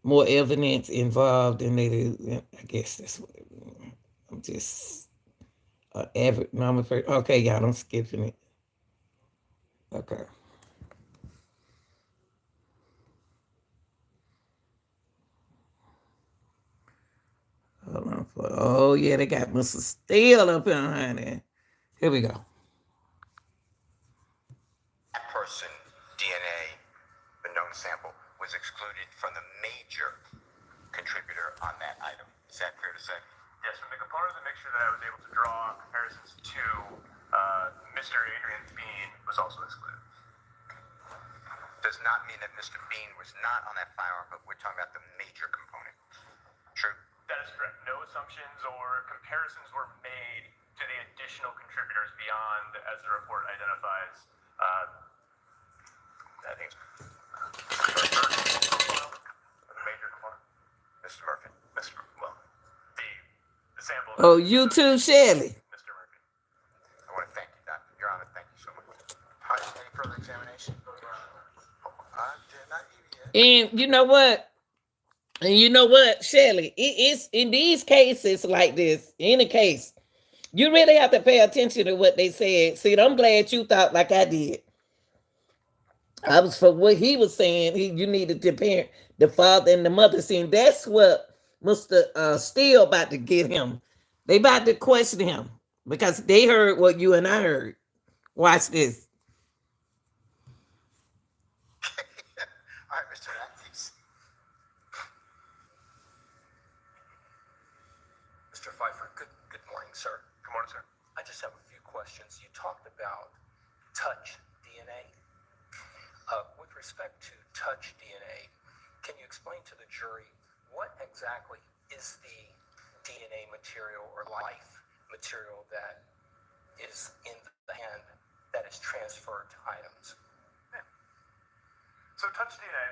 more evidence involved than they do. I guess that's what I'm just average. No, I'm afraid. Okay, y'all, I'm skipping it. Okay. Hold on. Oh, yeah, they got Mr. Steele up here, honey. Here we go. That person, DNA, the known sample, was excluded from the major contributor on that item. Is that fair to say? Yes, from the component of the mixture that I was able to draw comparisons to, Mr. Adrian Bean was also excluded. Does not mean that Mr. Bean was not on that firearm, but we're talking about the major component. True? That is correct. No assumptions or comparisons were made to the additional contributors beyond, as the report identifies, I think it's the major component. Mr. Murphy. The sample. Oh, you too, Shelley. Mr. Murphy. I want to thank you, Doctor. Your Honor, thank you so much. All right, any further examination? I did not even yet. And you know what? Shelley, it's in these cases like this, in a case, you really have to pay attention to what they said. See, I'm glad you thought like I did. I was for what he was saying. You needed to parent the father and the mother. See, that's what Mr. Steele about to get him. They about to question him because they heard what you and I heard. Watch this. All right, Mr. Matthews. Mr. Pfeiffer, good morning, sir. Good morning, sir. I just have a few questions. You talked about touch DNA. With respect to touch DNA, can you explain to the jury what exactly is the DNA material or life material that is in the hand that is transferred to items? So touch DNA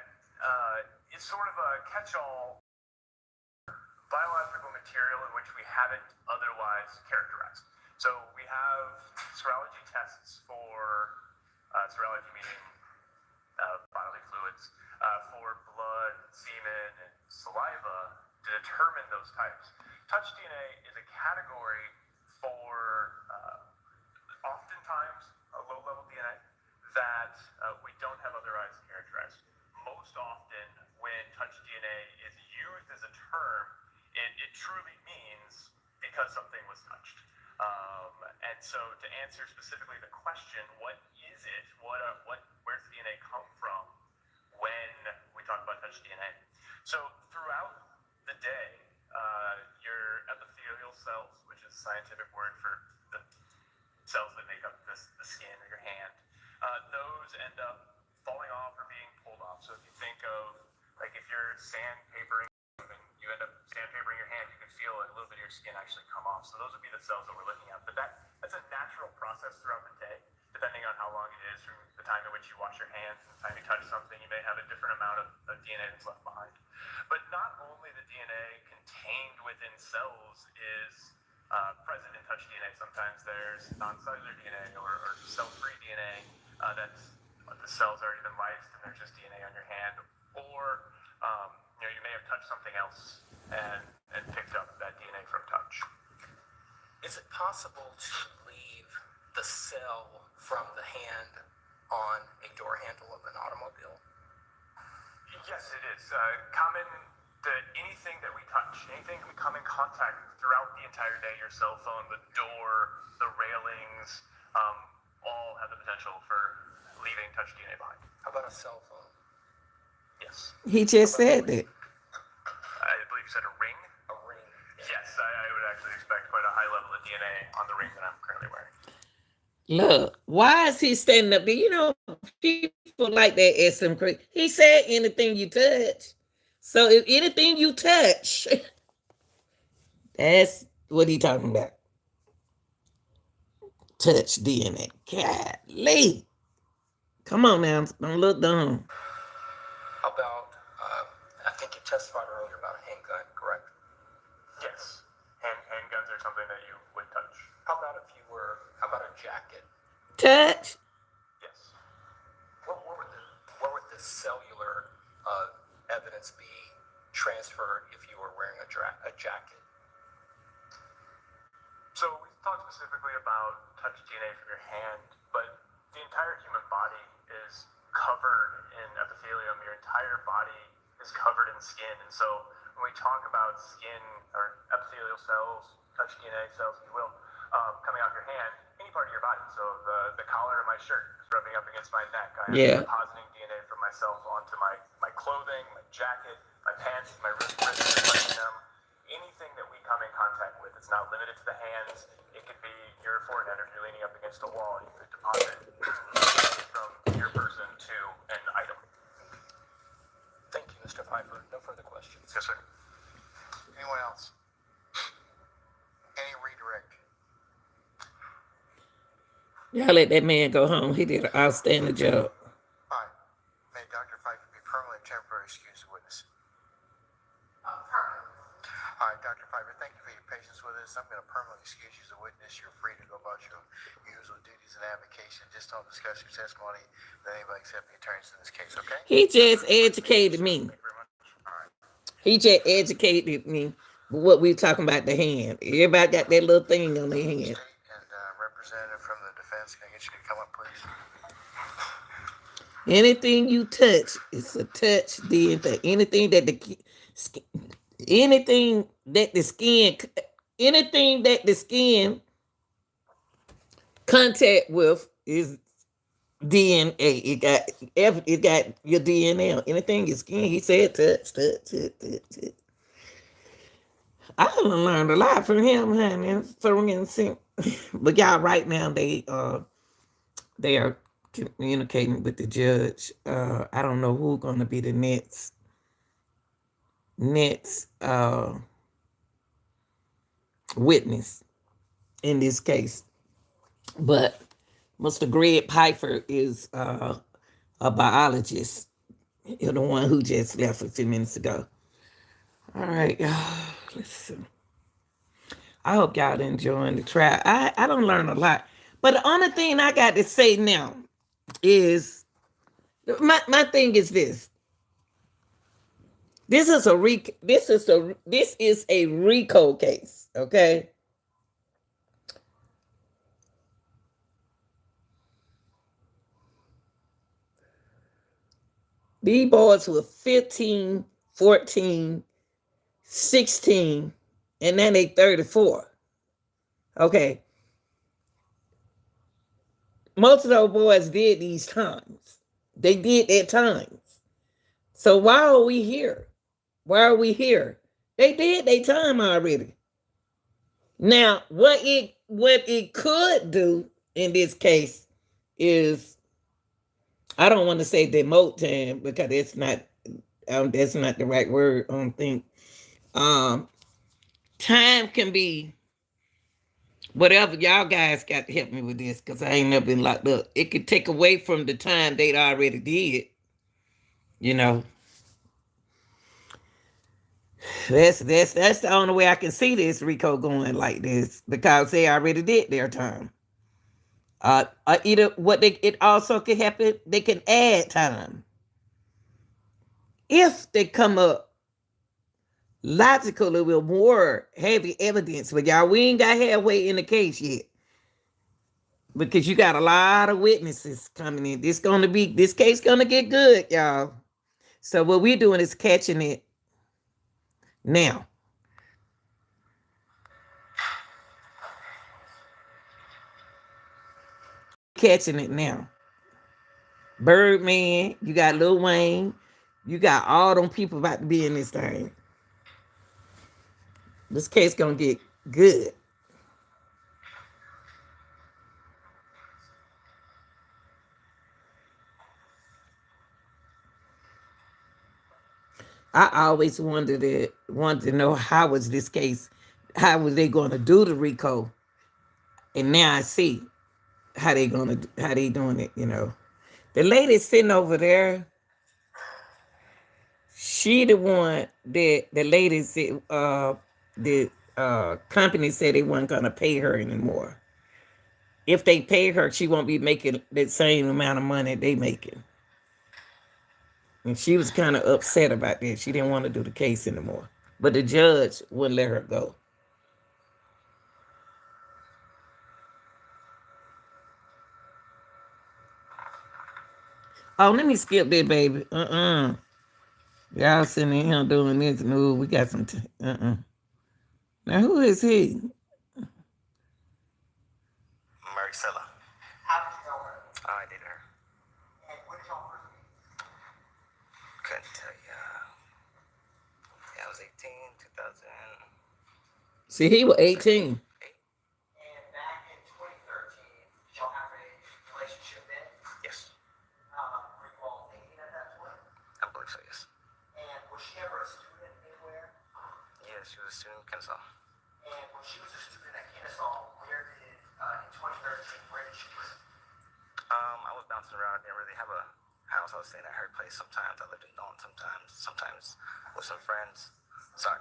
is sort of a catch-all biological material in which we haven't otherwise characterized. So we have serology tests for serology meaning bodily fluids for blood, semen, and saliva to determine those types. Touch DNA is a category for oftentimes a low-level DNA that we don't have otherwise characterized. Most often when touch DNA is used as a term, it truly means because something was touched. And so to answer specifically the question, what is it? Where's the DNA come from when we talk about touch DNA? So throughout the day, your epithelial cells, which is a scientific word for the cells that make up the skin of your hand, those end up falling off or being pulled off off. So if you think of, like, if you're sandpapering and you end up sandpapering your hand, you can feel like a little bit of your skin actually come off. So those would be the cells that we're looking at. But that's a natural process throughout the day, depending on how long it is from the time in which you wash your hands and the time you touch something. You may have a different amount of DNA that's left behind. But not only the DNA contained within cells is present in touch DNA. Sometimes there's non-cellular DNA or cell-free DNA that's the cells already been lysed and there's just DNA on your hand. Or you may have touched something else and picked up that DNA from touch. Is it possible to leave the cell from the hand on a door handle of an automobile? Yes, it is. Anything that we touch, anything we come in contact with throughout the entire day, your cell phone, the door, the railings, all have the potential for leaving touch DNA behind. How about a cell phone? Yes. He just said that. I believe you said a ring? A ring. Yes, I would actually expect quite a high level of DNA on the ring that I'm currently wearing. Look, why is he standing up there? You know, people like that at some crazy. He said anything you touch. So if anything you touch, that's what he talking about. Touch DNA. Golly. Come on now. Don't look dumb. How about, I think you testified earlier about a handgun, correct? Yes. Handguns are something that you would touch. How about how about a jacket? Touch. Yes. Where would the cellular evidence be transferred if you were wearing a jacket? So we talked specifically about touch DNA from your hand, but the entire human body is covered in epithelium. Your entire body is covered in skin. And so when we talk about skin or epithelial cells, touch DNA cells, if you will, coming off your hand, any part of your body. So the collar of my shirt is rubbing up against my neck. I am depositing DNA from myself onto my clothing, my jacket, my pants, my wrist, touching them. Anything that we come in contact with, it's not limited to the hands. It could be your forehead if you're leaning up against a wall. You could deposit from your person to an item. Thank you, Mr. Pfeiffer. No further questions. Yes, sir. Anyone else? Any redirect? Y'all let that man go home. He did an outstanding job. All right. May Dr. Pfeiffer be permanently and temporarily excused as a witness. All right, Dr. Pfeiffer, thank you for your patience with us. I'm going to permanently excuse you as a witness. You're free to go about your usual duties and avocation. Just don't discuss your testimony with anybody except the attorneys in this case, okay? He just educated me. Thank you very much. All right. He just educated me with what we talking about the hand. Everybody got that little thing on their hand. State and representative from the defense, can I get you to come up, please? Anything you touch, it's a touch DNA. Anything that the skin contact with is DNA. It got your DNA on anything your skin. He said touch. I done learned a lot from him, honey. From instinct. But y'all, right now they are communicating with the judge. I don't know who's going to be the next witness in this case, but Mr. Greg Pfeiffer is a biologist. You're the one who just left a few minutes ago. All right, let's see. I hope y'all enjoying the trial. I don't learn a lot, but the only thing I got to say now is my thing is this. This is a Rico case, okay? These boys were 15, 14, 16, and then they 34. Okay. Most of those boys did these times. They did their times. So why are we here? Why are we here? They did their time already. Now, what it could do in this case is I don't want to say demote time because that's not the right word. I don't think. Um, Time can be whatever. Y'all guys got to help me with this because I ain't never been locked up. It could take away from the time they'd already did. You know, that's the only way I can see this Rico going like this because they already did their time. Either what they it also could happen. They can add time if they come up logically with more heavy evidence. But y'all, we ain't got halfway in the case yet because you got a lot of witnesses coming in. This case gonna get good, y'all. So what we're doing is catching it now. Catching it now. Birdman, you got Lil Wayne, you got all them people about to be in this thing. This case gonna get good. I always wanted to know how was this case, how was they going to do the Rico, and now I see how they doing it. You know, the lady sitting over there, she the one that the lady said, the company said they weren't gonna pay her anymore. If they pay her, she won't be making the same amount of money they making. And she was kind of upset about that. She didn't want to do the case anymore. But the judge wouldn't let her go. Oh, let me skip that, baby. Y'all sitting in here doing this. No, we got some. Now, who is he? Maricela. How did you know her? I dated her. And when did y'all first meet? Couldn't tell you. Yeah, I was 18, 2008. See, he was 18. And back in 2013, did y'all have a relationship then? Yes, Were you all dating at that point? I believe so, yes. And was she ever a student anywhere? Yeah, she was a student in Kennesaw. And when she was a student at Kennesaw, in 2013, where did she live? I was bouncing around. I didn't really have a house. I was staying at her place sometimes. I lived in Dawn sometimes with some friends. Sorry.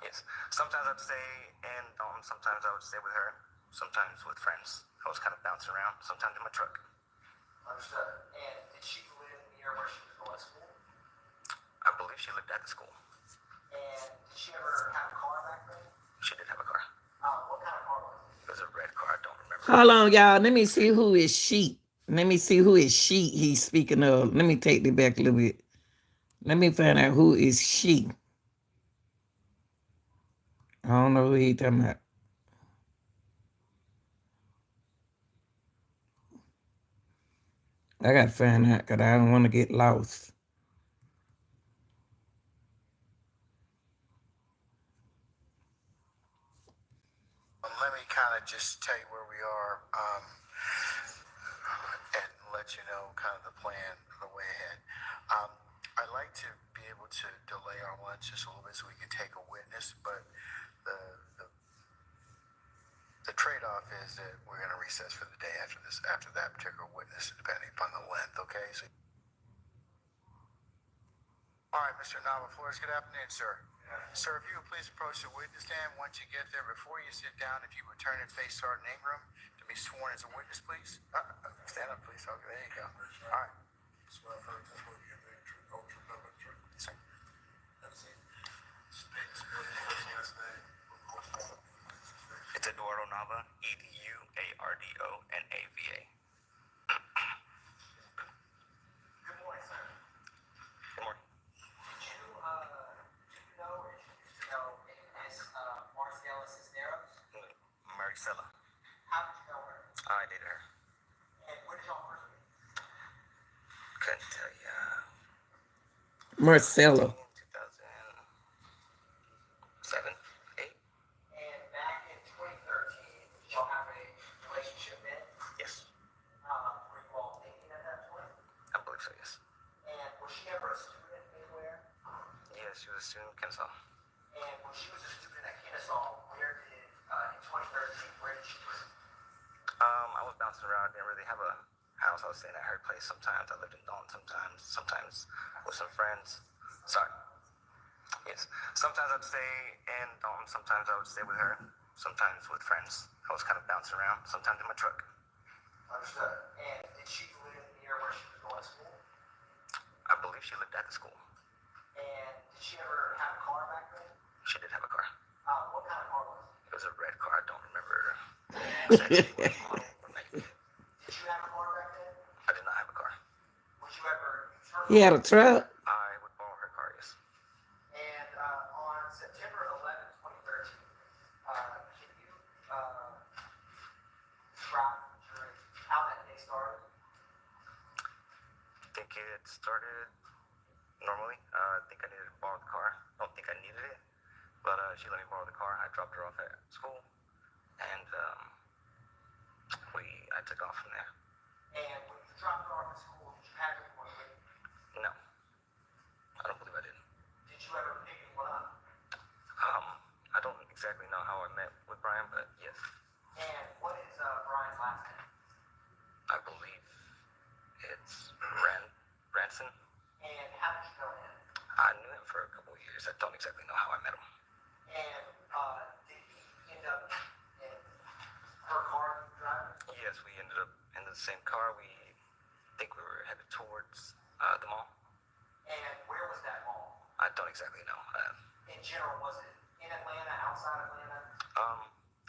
Yes. Sometimes I'd stay in Dawn. Sometimes I would stay with her. Sometimes with friends. I was kind of bouncing around. Sometimes in my truck. Understood. And did she live near where she was going to school? I believe she lived at the school. And did she ever have a car back then? She did have a car. What kind of car was it? It was a red car. I don't remember. Hold on, y'all. Let me see who is she. Let me see who is she he's speaking of. Let me take it back a little bit. Let me find out who is she. I don't know who he talking about. I gotta find out because I don't want to get lost. Let me kind of just tell you where we are and let you know kind of the plan, the way ahead. I'd like to be able to delay our lunch just a little bit so we can take a witness, but the trade-off is that we're going to recess for the day after that particular witness, depending upon the length. Okay. So, all right, Mr. Nava Flores. Good afternoon, sir. Sir, if you would please approach the witness stand. Once you get there, before you sit down, if you would turn and face Sergeant Ingram to be sworn as a witness, please. Stand up, please. Okay, there you go. All right. Swear first, that's what you make true, no true, nothing true. Sir. That's it. Speak, spell your first last name. It's Eduardo Nava, EduardoNava. Good morning, sir. Good morning. Did you know or did you used to know Miss Marcella Cisneros? Maricela. How did you know her? I dated her. And when did y'all first meet? Couldn't tell you. Marcella. 2007, 8. And back in 2013, did y'all have a relationship then? Yes. Were you all dating at that point? Yes, she was a student in Kennesaw. And when she was a student at Kennesaw, where did, in 2013, where did she live? I was bouncing around. I didn't really have a house. I was staying at her place sometimes. I lived in Dalton sometimes with some friends. Sorry. Yes. Sometimes I'd stay in Dalton. Sometimes I would stay with her. Sometimes with friends. I was kind of bouncing around. Sometimes in my truck. Understood. And did she live near where she was going to school? I believe she lived at the school. And did she ever have a car back then? She did have a car. What kind of car was it? It was a red car. I don't remember exactly what model or make. Did you have a car back then? I did not have a car. Would you ever use her He had a truck. I would borrow her car, yes. And on September 11th, 2013, can you describe how that day started? I think it started normally. I think I needed to borrow the car. I don't think I needed it, but she let me borrow the car. I dropped her off at school, and I took off from there. And when you dropped her off at school, did you have anyone with you? No, I don't believe I did. Did you ever pick anyone up? I don't exactly know how I met with Brian, but yes, And what is Brian's last name? I believe it's Branson. And how did you know him? I knew him for a couple of years. I don't exactly know how I met him. And did he end up in her car driving? Yes, we ended up in the same car. We think we were headed towards the mall. And where was that mall? I don't exactly know. In general, was it in Atlanta, outside Atlanta?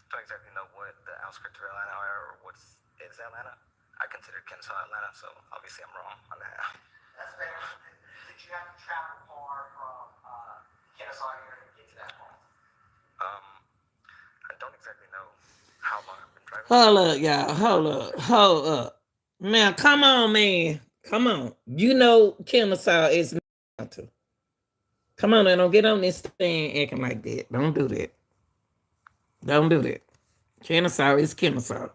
Don't exactly know what the outskirts of Atlanta are or is Atlanta. I consider Kennesaw Atlanta, so obviously I'm wrong on that. That's fair. Did you have to travel far from Kennesaw area to get to that mall? I don't exactly know how long I've been driving. Hold up, y'all. Hold up. Man, come on, man. Come on. You know Kennesaw is to. Come on now, don't get on this stand acting like that. Don't do that. Don't do that. Kennesaw is Kennesaw. And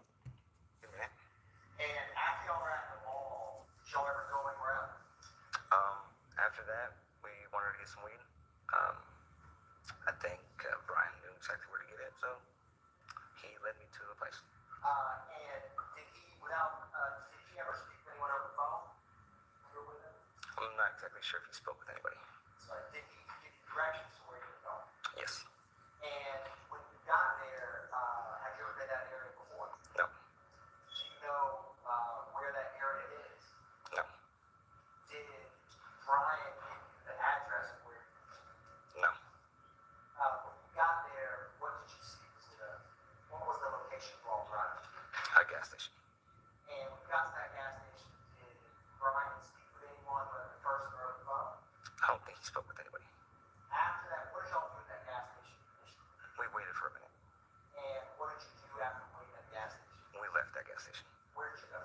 after y'all were at the mall, did y'all ever go anywhere else? After that, we wanted to get some weed. I think Brian knew exactly where to get it, so he led me to the place. And did he ever speak to anyone over the phone when you were with him? I'm not exactly sure if he spoke with anybody. So did he give you directions to where you were going? Yes. And when you got there, have you ever been that area before? No. Do you know where that area is? No. Did Brian give you the address of where? No. When you got there, what did you see? What was the location for all driving? A gas station. And when you got to that gas station, did Brian speak with anyone, whether in person or on the phone? I don't think he spoke with anybody. After that, what did y'all do at that gas station initially? We waited for a minute. And what did you do after waiting at the gas station? We left that gas station. Where did you go?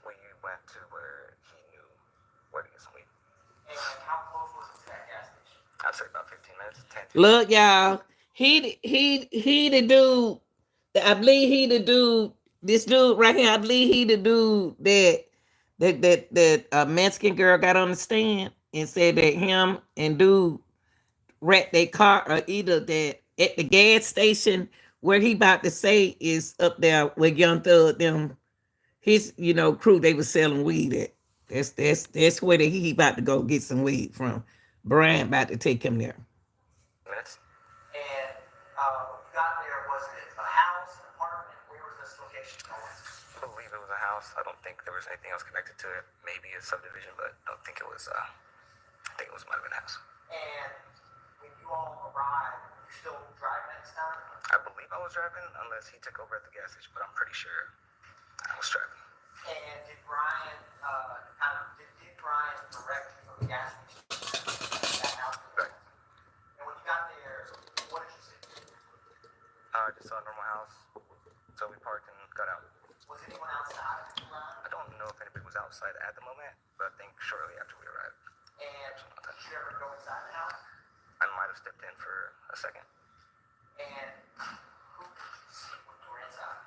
We went to where he knew where to get some weed. And how close was it to that gas station? I'd say about 15 minutes, 10 to Look, y'all. He the dude. I believe he the dude. This dude right here. I believe he the dude that Mexican girl got on the stand and said that him and dude wrecked their car, or either that at the gas station where he about to say is up there with Young Thug them. His crew, they was selling weed at. That's where he about to go get some weed from. Brian about to take him there. minutes. And when you got there, was it a house, an apartment? Where was this location going? I believe it was a house. I don't think there was anything else connected to it. Maybe a subdivision, but I don't think it was. I think it might have been a house. And when you all arrived, were you still driving at this time? I believe I was driving, unless he took over at the gas station, but I'm pretty sure I was driving. And did Brian did Brian direct you from the gas station to that house? Right. And when you got there, what did you see? I just saw a normal house, so we parked and got out. Was anyone outside when you arrived? I don't know if anybody was outside at the moment, but I think shortly after we arrived, And did you ever go inside the house? I might have stepped in for a second. And who did you see when you were inside?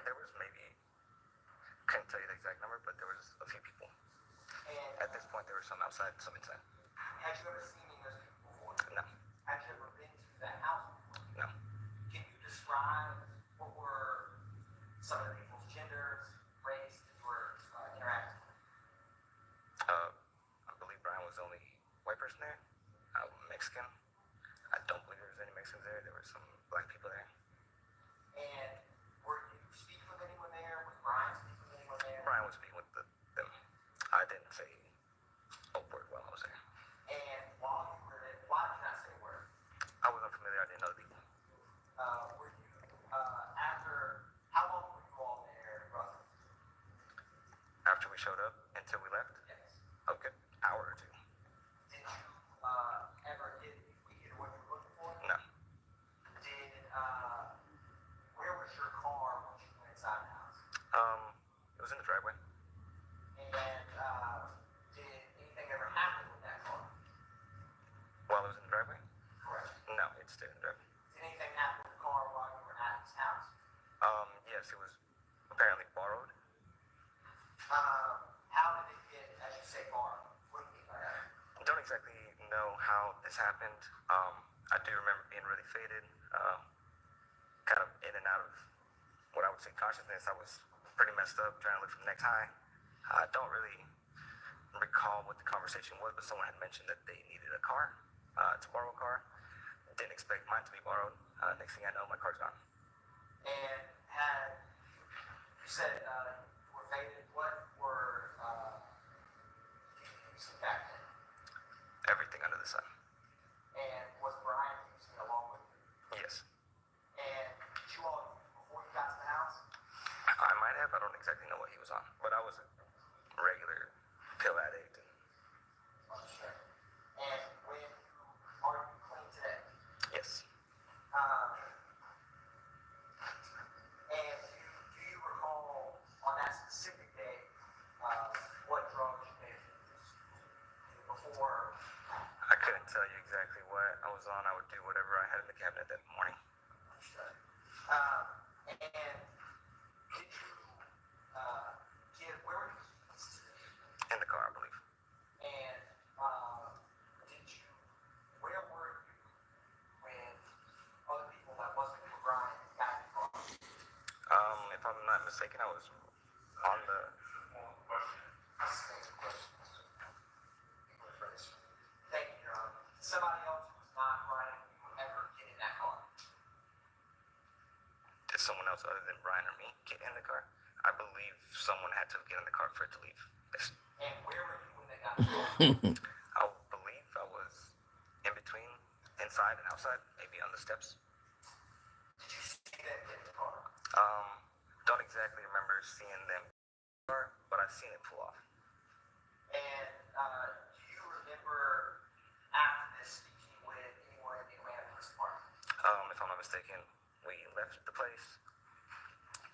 There was maybe, couldn't tell you the exact number, but there was a few people. And At this point, there were some outside, some inside. had you ever seen any Mexican. I don't believe there was any Mexicans there. There were some black people there. And were you speaking with anyone there? Was Brian speaking with anyone there? Brian was speaking with them. I didn't say a word while I was there. And while you were there, why did you not say a word? I was unfamiliar. I didn't know the people. Were you, after, how long were you all there, roughly? After we showed up until we left, Yes. a good hour or two. Did you, ever get what you were looking for? No. Did, where was your car once you went inside the house? It was in the driveway. And, did anything ever happen with that car? While it was in the driveway? Correct. No, it stayed in the driveway. Did anything happen with the car while you were at his house? Yes, it was apparently borrowed. How did it get, as you say, borrowed? What do you mean by that? I don't exactly know how this happened. I do remember being really faded, kind of in and out of what I would say consciousness. I was pretty messed up, trying to look for the next high. I don't really recall what the conversation was, but someone had mentioned that they needed a car, to borrow a car. Didn't expect mine to be borrowed. Next thing I know, my car's gone. And you said you were faded. What were you using back then? Everything under the sun. And was Brian using it along with you? Yes. And did you all use it before you got to the house? I might have. I don't exactly know what he was on, but I was a regular pill addict. Understood. And when are you clean today? Yes. And do you recall on that specific day what drugs you may have used before? I couldn't tell you exactly what I was on. I would do whatever I had in the cabinet that morning. Understood. And did you where were you? In the car, I believe. And where were you when other people that wasn't you, Brian, got in the car? If I'm not mistaken, I was on the. Thank you, Your Honor. Somebody else who was not Brian who ever get in that car? Did someone else other than Brian or me get in the car? I believe someone had to get in the car for it to leave. Yes. And where were you when they got in the car? I believe I was in between, inside and outside, maybe on the steps. Did you see them get in the car? Don't exactly remember seeing them, but I've seen it pull off. And do you remember after this speaking with anyone in the Atlanta Police Department? If I'm not mistaken, we left the place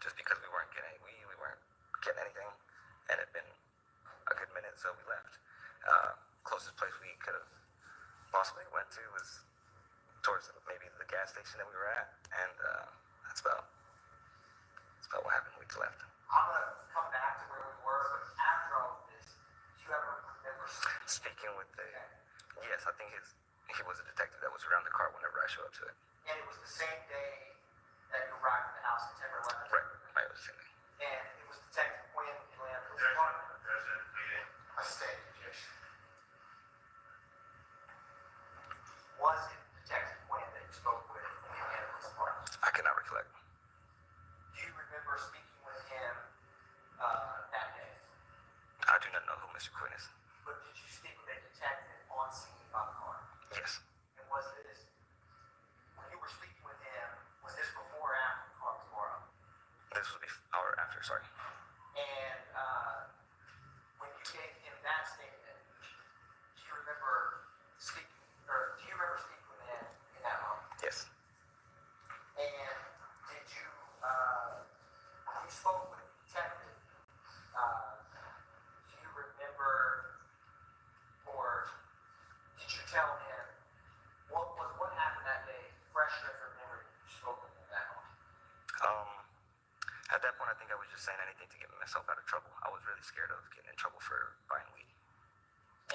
just because we weren't getting anything, and it had been a good minute, so we left. Closest place we could have possibly went to was towards maybe the gas station that we were at, and that's about what happened. We just left. I'm going to come back to where we were, but after all of this, do you ever remember Speaking with yes, I think he was a detective that was around the car whenever I showed up to it. And it was the same day that you arrived at the house, September 11th? Right, it was the same thing. And it was Detective Quinn in Atlanta Police Department? I stand objection. Was it Detective Quinn that you spoke with in the Atlanta Police Department? I cannot recollect. Do you remember speaking with him that day? I do not know who Mr. Quinn is. But did you speak with a detective on scene about the car? Yes. And was this, when you were speaking with him, was this before or after the car was borrowed? This was before or after, sorry. And when you gave him that statement, do you remember speaking with him in that moment? Yes. And did you, when you spoke with the detective, do you remember, or did you tell him, what happened that day, fresh in your memory, you spoke with him that moment? At that point, I think I was just saying anything to get myself out of trouble. I was really scared of getting in trouble for buying weed.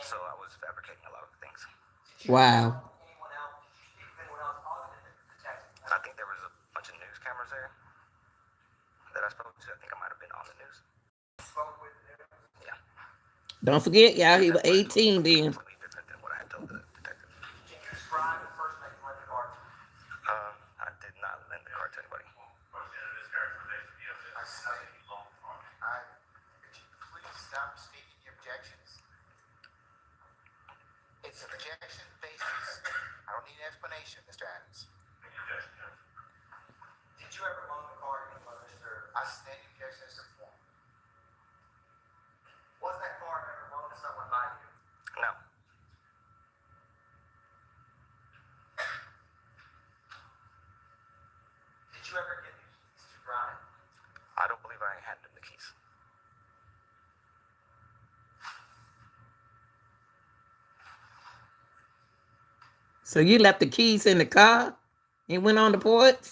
So I was fabricating a lot of things. Wow. Anyone else? Did you speak with anyone else other than the detective? I think there was a bunch of news cameras there that I spoke to. I think I might have been on the news. Spoke with him? Yeah. Don't forget, y'all, he was 18 then. Completely different than what I had told the detective. Can you describe Brian the person that you lent the car to? I did not lend the car to anybody. I say, could you please stop stating your objections? It's objection basis. I don't need an explanation, Mr. Adams. Did you ever loan the car to anyone, Mr. I stand the objection as a form. Was that car ever loaned to someone by you? No. Did you ever give the keys to Brian? I don't believe I handed him the keys. So you left the keys in the car and went on the porch? When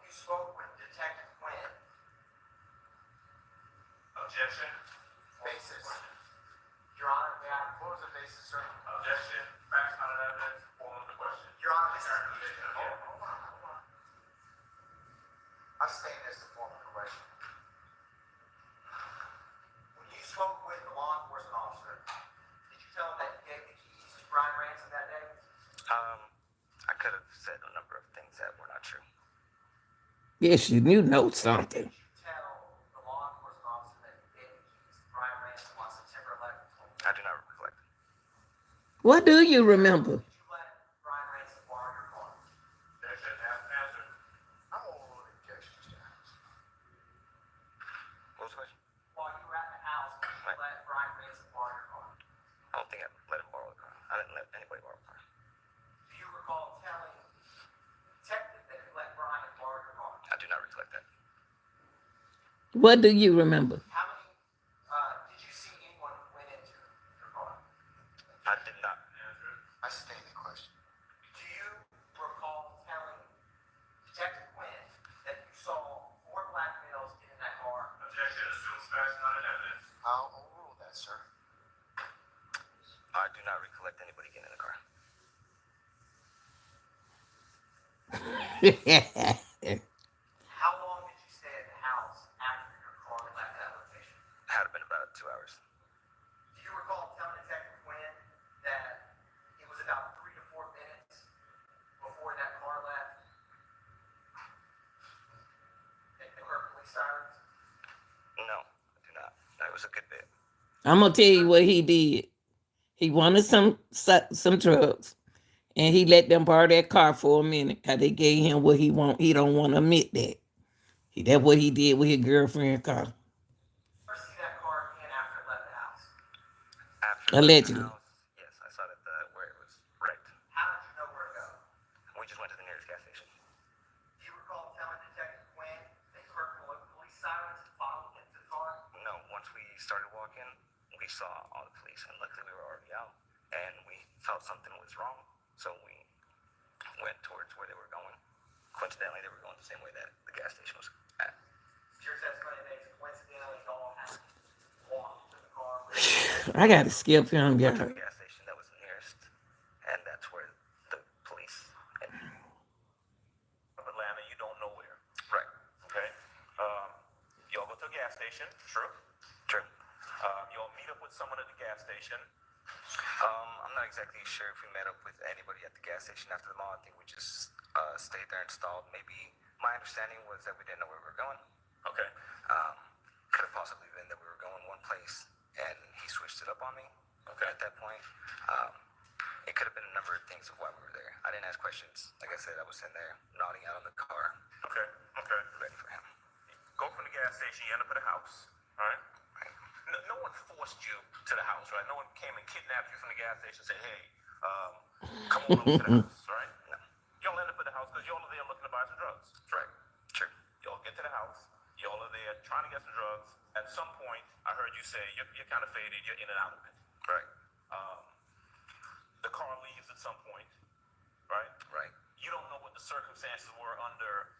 you spoke with Detective Quinn, Objection. basis. Your Honor, may I close the basis, sir? Objection. Facts not an evidence. Form of the question. Your Honor, this is hold on. I stand as the form of the question. When you spoke with the law enforcement officer, did you tell him that you gave the keys to Brian Ransom that day? I could have said a number of things that were not true. Yes, you know something. Did you tell the law enforcement officer that you gave the keys to Brian Ransom on September 11th? I do not recollect. What do you remember? Did you let Brian Ransom borrow your car? Objection. Answer. I'm all over the objection, Mr. Adams. What was the question? While you were at the house, did you let Brian Ransom borrow your car? I don't think I let him borrow the car. I didn't let anybody borrow the car. Do you recall telling Detective that you let Brian borrow your car? I do not recollect that. What do you remember? How many, did you see anyone who went into your car? I did not. I stand the question. Do you recall telling Detective Quinn that you saw 4 black males get in that car? Objection. Assumes facts not an evidence. I'll overrule that, sir. I do not recollect anybody getting in the car. How long did you stay at the house after your car left that location? It had been about 2 hours. Do you recall telling Detective Quinn that it was about 3 to 4 minutes before that car left? And you heard police sirens? No, I do not. No, it was a good bit. I'm gonna tell you what he did. He wanted some drugs, and he let them borrow that car for a minute. Cause they gave him what he want. He don't want to admit that. That's what he did with his girlfriend's car. First see that car again after it left the house. After Allegedly. the house, yes, I saw that where it was wrecked. How did you know where to go? We just went to the nearest gas station. Do you recall telling Detective Quinn that you heard police sirens and followed him to the car? No, once we started walking, we saw all the police, and luckily we were already out, and we felt something was wrong, so we went towards where they were going. Coincidentally, they were going the same way that the gas station was at. Your testimony that coincidentally y'all had walked to the car. I gotta skip him, The y'all. gas station that was nearest, and that's where the police. Of Atlanta, you don't know where. Right. Okay. Y'all go to a gas station. True. True. Y'all meet up with someone at the gas station. I'm not exactly sure if we met up with anybody at the gas station after the mall. I think we just stayed there and stalled. Maybe my understanding was that we didn't know where we were going. Okay. Could have possibly been that we were going one place and he switched it up on me. Okay. At that point, it could have been a number of things of why we were there. I didn't ask questions. Like I said, I was sitting there nodding out on the car, Okay. Okay. ready for him. Go from the gas station. You end up at a house. All right. No one forced you to the house, right? No one came and kidnapped you from the gas station and said, "Hey, come on over to the house," right? No. Y'all end up at the house because y'all are there looking to buy some drugs. Right. True. Y'all get to the house. Y'all are there trying to get some drugs. At some point, I heard you say you're kind of faded. You're in and out of it. Right. The car leaves at some point, right? Right. You don't know what the circumstances were under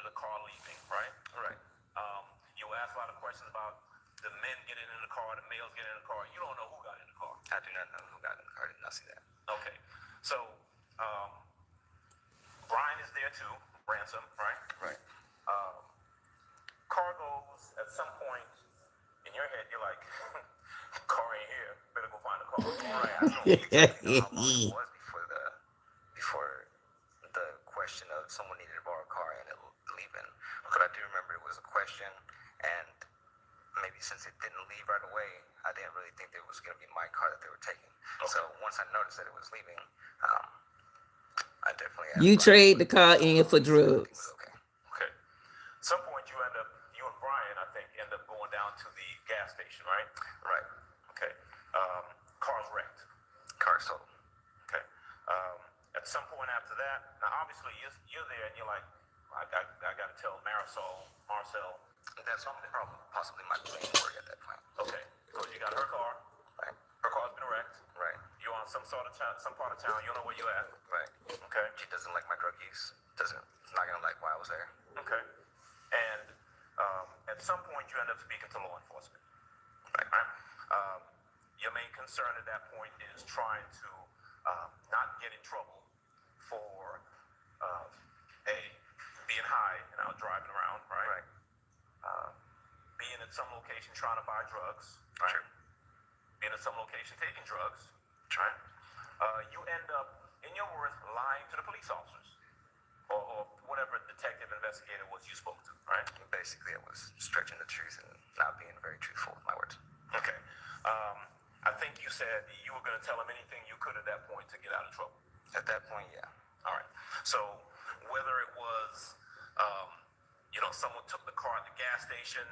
the car leaving, right? Right. You asked a lot of questions about the men getting in the car, the males getting in the car. You don't know who got in the car. I do not know who got in the car. I did not see that. Okay. So, Brian is there too, Ransom, right? Right. Car goes at some point in your head, you're like, car ain't here. Better go find a car. Right. I don't exactly know how long it was before someone needed to borrow a car and it leaving. But I do remember it was a question, and maybe since it didn't leave right away, I didn't really think that it was going to be my car that they were taking. Okay. So once I noticed that it was leaving, I definitely asked You Brian trade the if car in for everything was drugs. okay. Okay. At some point, you and Brian, I think, end up going down to the gas station, right? Right. Okay. Car's wrecked. Car sold. Okay. At some point after that, now obviously you're there and you're like, I got to tell Marcel. That's probably possibly my main worry at that point. Okay. Because you got her car. Right. Her car's been wrecked. Right. You're on some part of town. You don't know where you're at. Right. Okay. She doesn't like my drug use. It's not gonna like why I was there. Okay. And at some point, you end up speaking to law enforcement. Right. Right? Your main concern at that point is trying to not get in trouble for being high and out driving around, right? Right. Being at some location trying to buy drugs, right? True. Being at some location taking drugs, right? You end up, in your words, lying to the police officers or whatever detective investigator was you spoke to, right? Basically, I was stretching the truth and not being very truthful with my words. Okay. I think you said you were going to tell him anything you could at that point to get out of trouble. At that point, yeah. All right. So whether it was, someone took the car at the gas station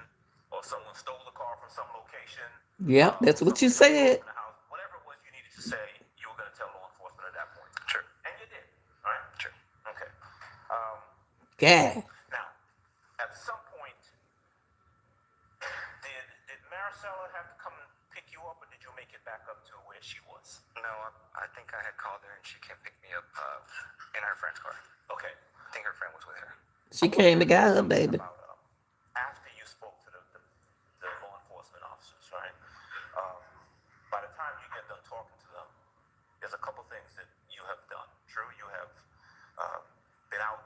or someone stole the car from some location. Yep, that's what you said. In the house, whatever it was you needed to say, you were going to tell law enforcement at that point. True. And you did. All right. True. Okay. Yeah. Now, at some point, did Maricela have to come and pick you up, or did you make it back up to where she was? No, I think I had called her and she came pick me up in her friend's car. Okay. I think her friend was with her. She came to get her baby. About, after you spoke to the law enforcement officers, right? By the time you get done talking to them, there's a couple things that you have done. True, you have been out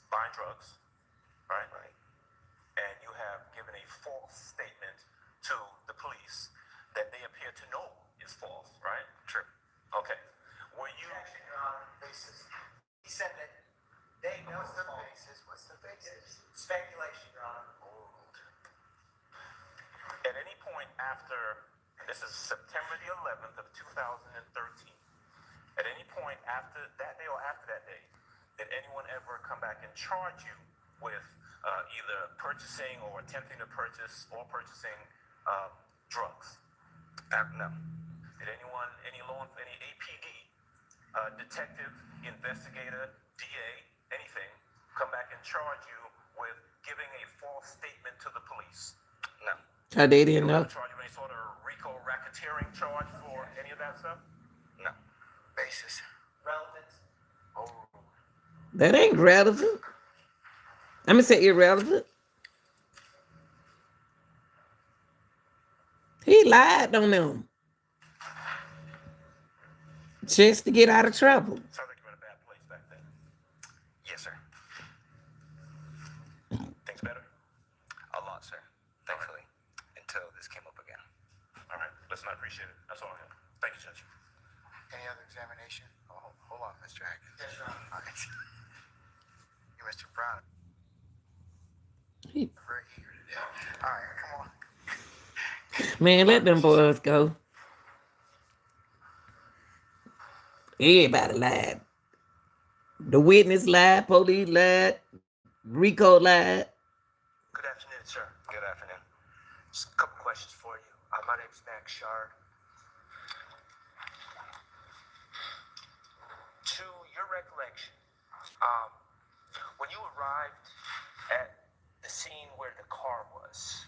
buying drugs, right? Right. And you have given a false statement to the police that they appear to know is false, right? True. Okay. Were you? Objection, Your Honor, basis. He said that they know it's false. What's the basis? Speculation, Your Honor. At any point after, this is September the 11th of 2013, at any point after that day or after that day, did anyone ever come back and charge you with either purchasing or attempting to purchase or purchasing drugs? No. Did anyone, any APD, detective, investigator, DA, anything, come back and charge you with giving a false statement to the police? No. They didn't know. Charge you any sort of Rico racketeering charge for any of that stuff? No. Basis. Relevant. That ain't relevant. I'm gonna say irrelevant. He lied on them just to get out of trouble. Sounds like you were in a bad place back then. Yes, sir. Things better? A lot, sir. Thankfully. Until this came up again. All right. Listen, I appreciate it. That's all I have. Thank you, Judge. Any other examination? Oh, hold on, Mr. Atkins. Yes, Your Honor. All right. You, Mr. Brown, He- very eager today. All right, come on. Man, let them boys go. Everybody lied. The witness lied, police lied, Rico lied. Good afternoon, sir. Good afternoon. Just a couple questions for you. My name's Max Shard. To your recollection, when you arrived at the scene where the car was,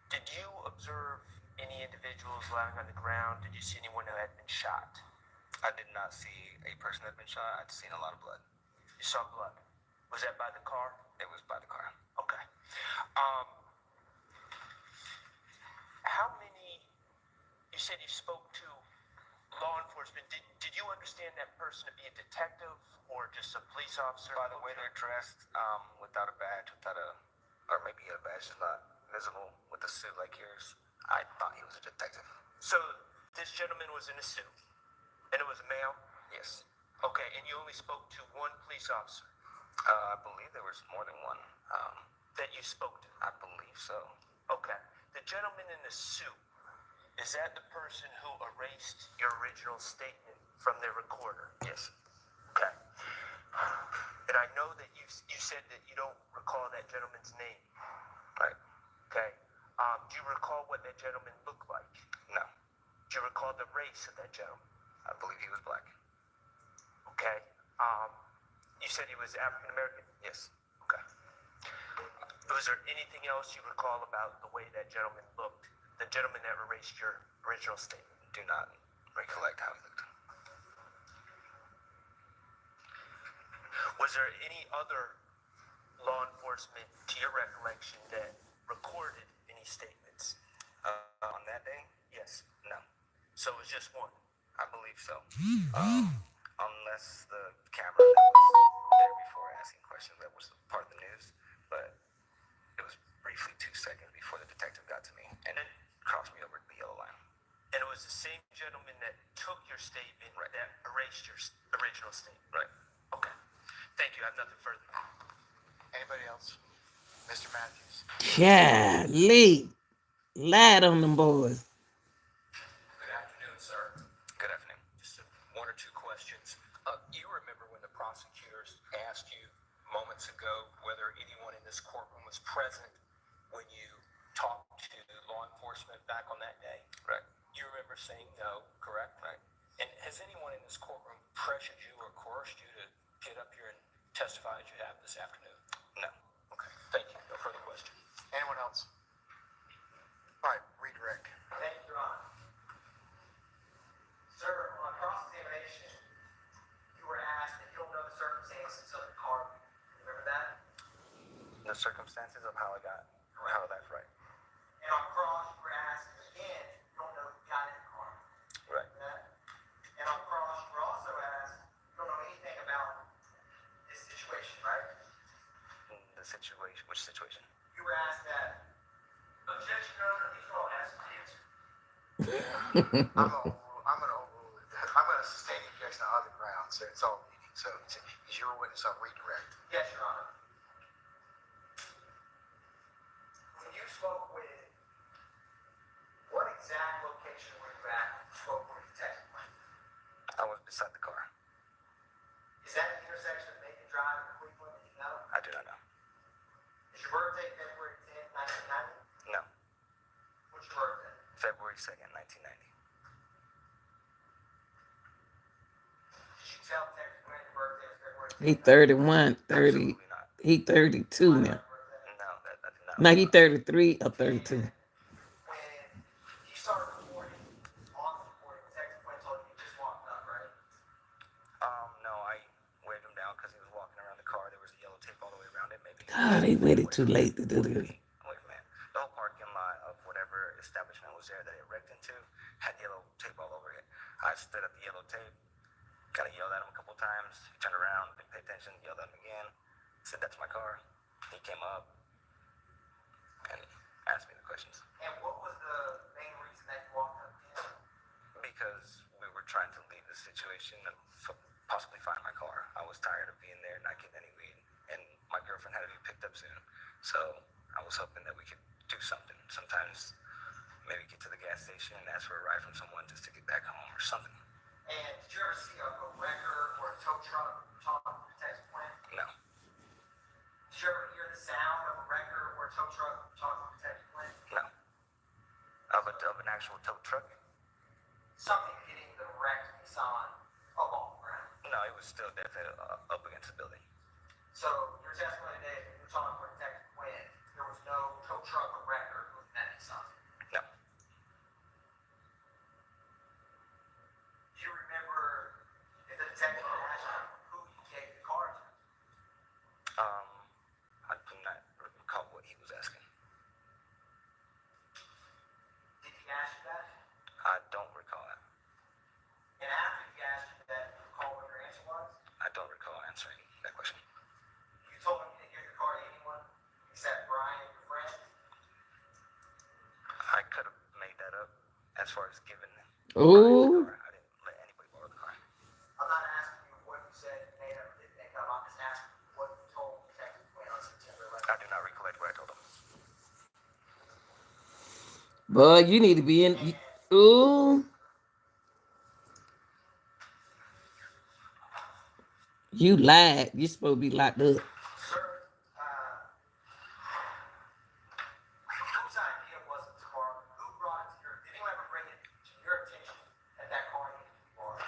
did you observe any individuals lying on the ground? Did you see anyone who had been shot? I did not see a person that had been shot. I'd seen a lot of blood. You saw blood. Was that by the car? It was by the car. Okay. How many, you said you spoke to law enforcement. Did you understand that person to be a detective or just a police officer? By the way they're dressed, without a badge, or maybe a badge is not visible, with a suit like yours, I thought he was a detective. So this gentleman was in a suit, and it was a male? Yes. Okay, and you only spoke to one police officer? I believe there was more than one. That you spoke to? I believe so. Okay. The gentleman in the suit, is that the person who erased your original statement from their recorder? Yes. Okay. And I know that you said that you don't recall that gentleman's name. Right. Okay. Do you recall what that gentleman looked like? No. Do you recall the race of that gentleman? I believe he was black. Okay. You said he was African American? Yes. Okay. Was there anything else you recall about the way that gentleman looked? The gentleman that erased your original statement? Do not recollect how he looked. Was there any other law enforcement, to your recollection, that recorded any statements? On that day? Yes. No. So it was just one? I believe so. Unless the camera that was there before asking questions, that was part of the news. But it was briefly 2 seconds before the detective got to me and then crossed me over the yellow line. And it was the same gentleman that took your statement, right, that erased your original statement? Right. Okay. Thank you. I have nothing further. Anybody else? Mr. Matthews. Yeah, Lee. Lied on them boys. Good afternoon, sir. Good afternoon. Just one or two questions. You remember when the prosecutors asked you moments ago whether anyone in this courtroom was present when you talked to law enforcement back on that day? Right. You remember saying no, correct? Right. And has anyone in this courtroom pressured you or coerced you to get up here and testify as you have this afternoon? No. Okay. Thank you. No further questions. Anyone else? All right, redirect. Thank you, Your Honor. Sir, on cross-examination, you were asked if you don't know the circumstances of the car. Remember that? The circumstances of how that's right. And on cross, you were asked again, you don't know who got in the car. Right. That? And on cross, you were also asked, you don't know anything about this situation, right? The situation, which situation? You were asked that. Objection, Your Honor, these are all asked to answer. I'm gonna sustain the objection on other grounds, so it's all leading. So is your witness on redirect? Yes, Your Honor. When you spoke with, what exact location were you at when you spoke with the detective? I was beside the car. Is that the intersection of Macon Drive and Cleveland? Do you know? I do not know. Is your birthday February 10th, 1990? No. What's your birthday? February 2nd, 1990. Did you tell the detective when your birthday was February 10th? He 31, 30. Absolutely not. He 32 now. No, that I did not. No, he 33 or 32. When you started recording, on the recording, Detective Quinn told you just walked up, right? No, I waved him down because he was walking around the car. There was a yellow tape all the way around it. Maybe. God, they waited too late to do this. Away from it. The whole parking lot of whatever establishment was there that it wrecked into had yellow tape all over it. I stood at the yellow tape, kind of yelled at him a couple times. He turned around, didn't pay attention, yelled at him again. Said, "That's my car." He came up and asked me the questions. And what was the main reason that you walked up to him? Because we were trying to leave the situation and possibly find my car. I was tired of being there, not getting any weed, and my girlfriend had to be picked up soon. So I was hoping that we could do something. Sometimes maybe get to the gas station and ask for a ride from someone just to get back home or something. And did you ever see a wrecker or a tow truck talking to Detective Quinn? No. Did you ever hear the sound of a wrecker or a tow truck talking to Detective Quinn? No. Of an actual tow truck? Something hitting the wrecked Nissan up off the ground. No, it was still definitely up against the building. So your testimony today, when you were talking to Detective Quinn, there was no tow truck or wrecker moving that Nissan. No. Do you remember if the detective asked you who you gave the car to? I do not recall what he was asking. Did he ask you that? I don't recall that. And after he asked you that, you recall what your answer was? I don't recall answering that question. You told him you didn't give your car to anyone except Brian and your friend? I could have made that up as far as giving Ooh. the car. I didn't let anybody borrow the car. I'm not asking you what you said in Boy, you need to be in. Ooh, you lied. You supposed to be locked up. Sir, whose idea was it to borrow? Who brought it to your? Did anyone ever bring it to your attention that that car needed to be borrowed?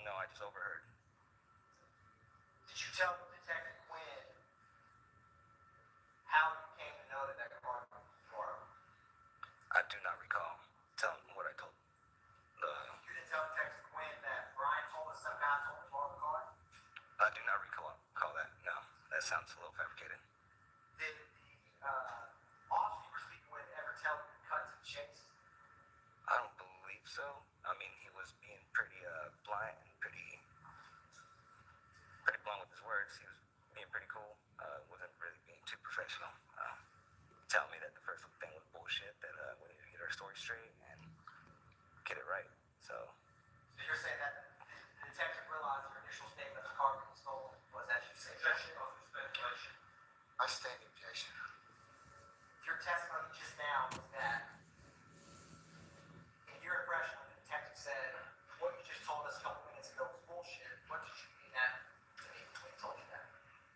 No, I just overheard. Did you tell Detective Quinn how you came to know that that car needed to be borrowed? I do not recall. Tell him what I told. You didn't tell Detective Quinn that Brian told us some guy told him to borrow the car? I do not recall that. No, that sounds a little fabricated. Did the officer you were speaking with ever tell you to cut to the chase? I don't believe so. I mean, he was being pretty blunt and pretty blunt with his words. He was being pretty cool. Wasn't really being too professional. Tell me that the first thing was bullshit. That we need to get our story straight and get it right. So So you're saying that the detective realized your initial statement of the car being stolen was as you say? Objection of speculation. I stand the objection. Your testimony just now was that, in your impression, when the detective said what you just told us a couple minutes ago was bullshit, what did you mean that to me when he told you that?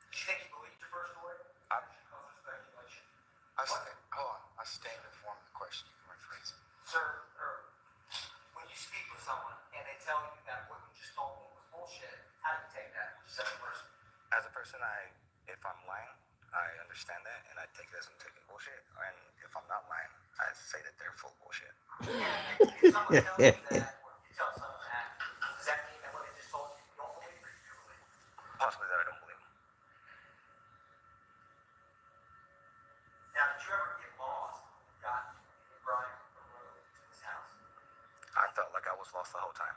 Did you think he believed your first story? Objection of speculation. Hold on. I stand to form the question. You can rephrase it. Sir, when you speak with someone and they tell you that what you just told me was bullshit, how do you take that just as a person? as a person, if I'm lying, I understand that and I take it as I'm taking bullshit. And if I'm not lying, I say that they're full of bullshit. If someone tells you that, or you tell someone that, does that mean that what they just told you you don't believe or you do believe? Possibly that I don't believe. Now, did you ever get lost when you got in Brian Road to his house? I felt like I was lost the whole time.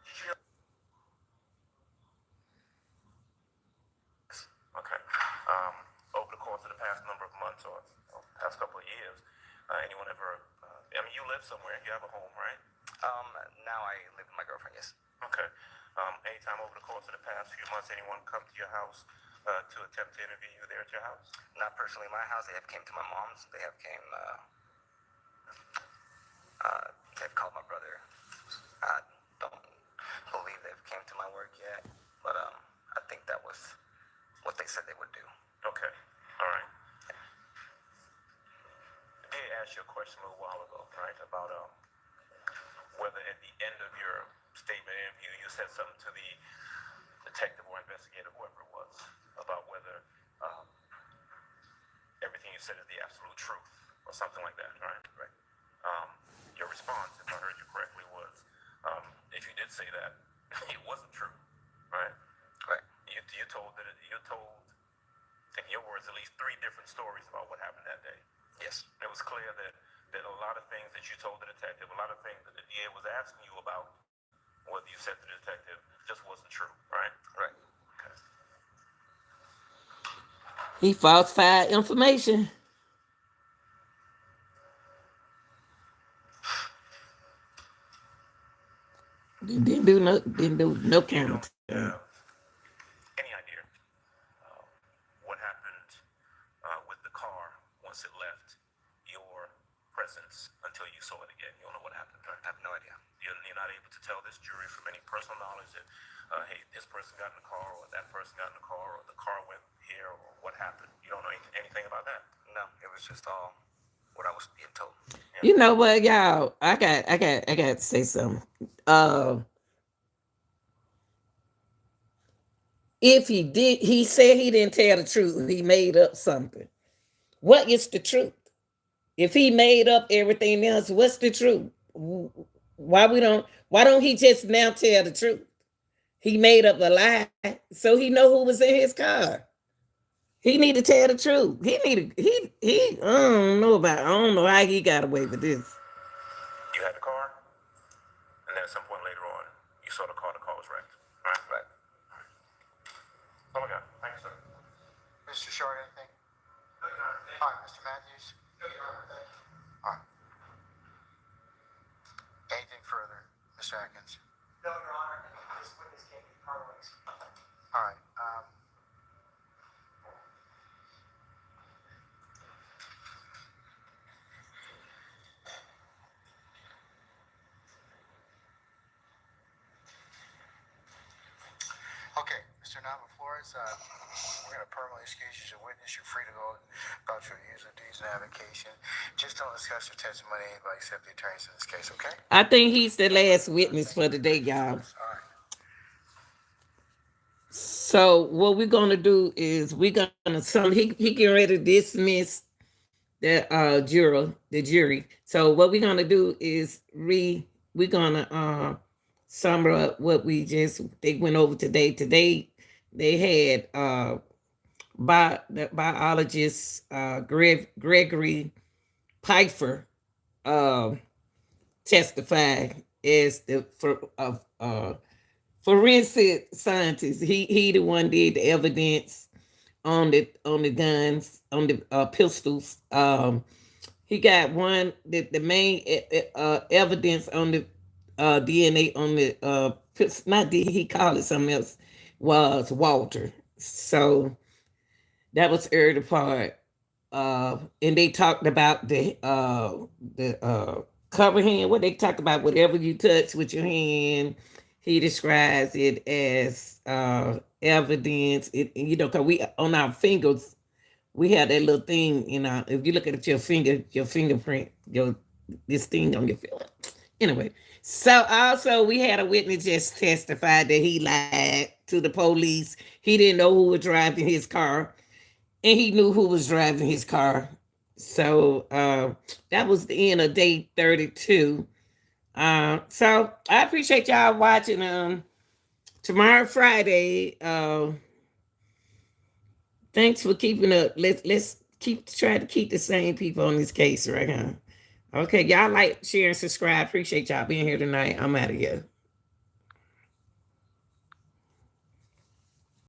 Did you know? Okay. Over the course of the past number of months or past couple of years, anyone ever? I mean, you live somewhere. You have a home, right? Now I live with my girlfriend, yes. Okay. Anytime over the course of the past few months, anyone come to your house to attempt to interview you there at your house? Not personally my house. They have came to my mom's. They have came, they've called my brother. I don't believe they've came to my work yet, but I think that was what they said they would do. Okay. All right. I did ask you a question a little while ago, right, about whether at the end of your statement interview you said something to the detective or investigator, whoever it was, about whether everything you said is the absolute truth or something like that, right? Right. Your response, if I heard you correctly, was if you did say that, it wasn't true, right? Right. You told, in your words, at least 3 different stories about what happened that day. Yes. It was clear that a lot of things that you told the detective, a lot of things that the DA was asking you about, whether you said to the detective, just wasn't true, right? Right. Okay. He falsified information. Didn't do no camera time. Have any idea what happened with the car once it left your presence until you saw it again? You don't know what happened, right? I have no idea. You're not able to tell this jury from any personal knowledge that, hey, this person got in the car or that person got in the car or the car went here or what happened. You don't know anything about that. No, it was just all what I was being told. You know what, y'all? I got to say something. If he said he didn't tell the truth. He made up something. What is the truth? If he made up everything else, what's the truth? Why don't he just now tell the truth? He made up a lie, so he know who was in his car. He need to tell the truth. I don't know how he got away with this. You had the car, and then at some point later on, you saw the car was wrecked, right? Right. Oh my God. Thank you, sir. Mr. Short, anything? No, Your Honor. All right, Mr. Matthews. No, Your Honor. Thank you. All right. Anything further, Mr. Atkins? No, Your Honor. This witness can't be carways. All right. Okay, Mr. Nava Flores, we're going to permanently excuse you as a witness. You're free to go about your usual duties and avocation. Just don't discuss your testimony with anybody except the attorneys in this case, okay? I think he's the last witness for today, y'all. All right. So what we're gonna do is we're gonna he getting ready to dismiss the jury. So what we're gonna do is we're gonna sum up what they went over today. Today they had the biologist Gregory Pfeiffer testified as the forensic scientist. He the one did the evidence on the guns, on the pistols. He got the main evidence on the DNA on the not did he call it something else, was Walter. So that was the early part. And they talked about the cover hand. What they talked about, whatever you touch with your hand, he describes it as evidence. Because we on our fingers, we have that little thing. If you look at your finger, your fingerprint, this thing on your finger. Anyway, so also we had a witness just testified that he lied to the police. He didn't know who was driving his car, and he knew who was driving his car. So that was the end of day 32. So I appreciate y'all watching. Tomorrow, Friday. Thanks for keeping up. Let's try to keep the same people on this case right now. Okay, y'all like, share, and subscribe. Appreciate y'all being here tonight. I'm out of here.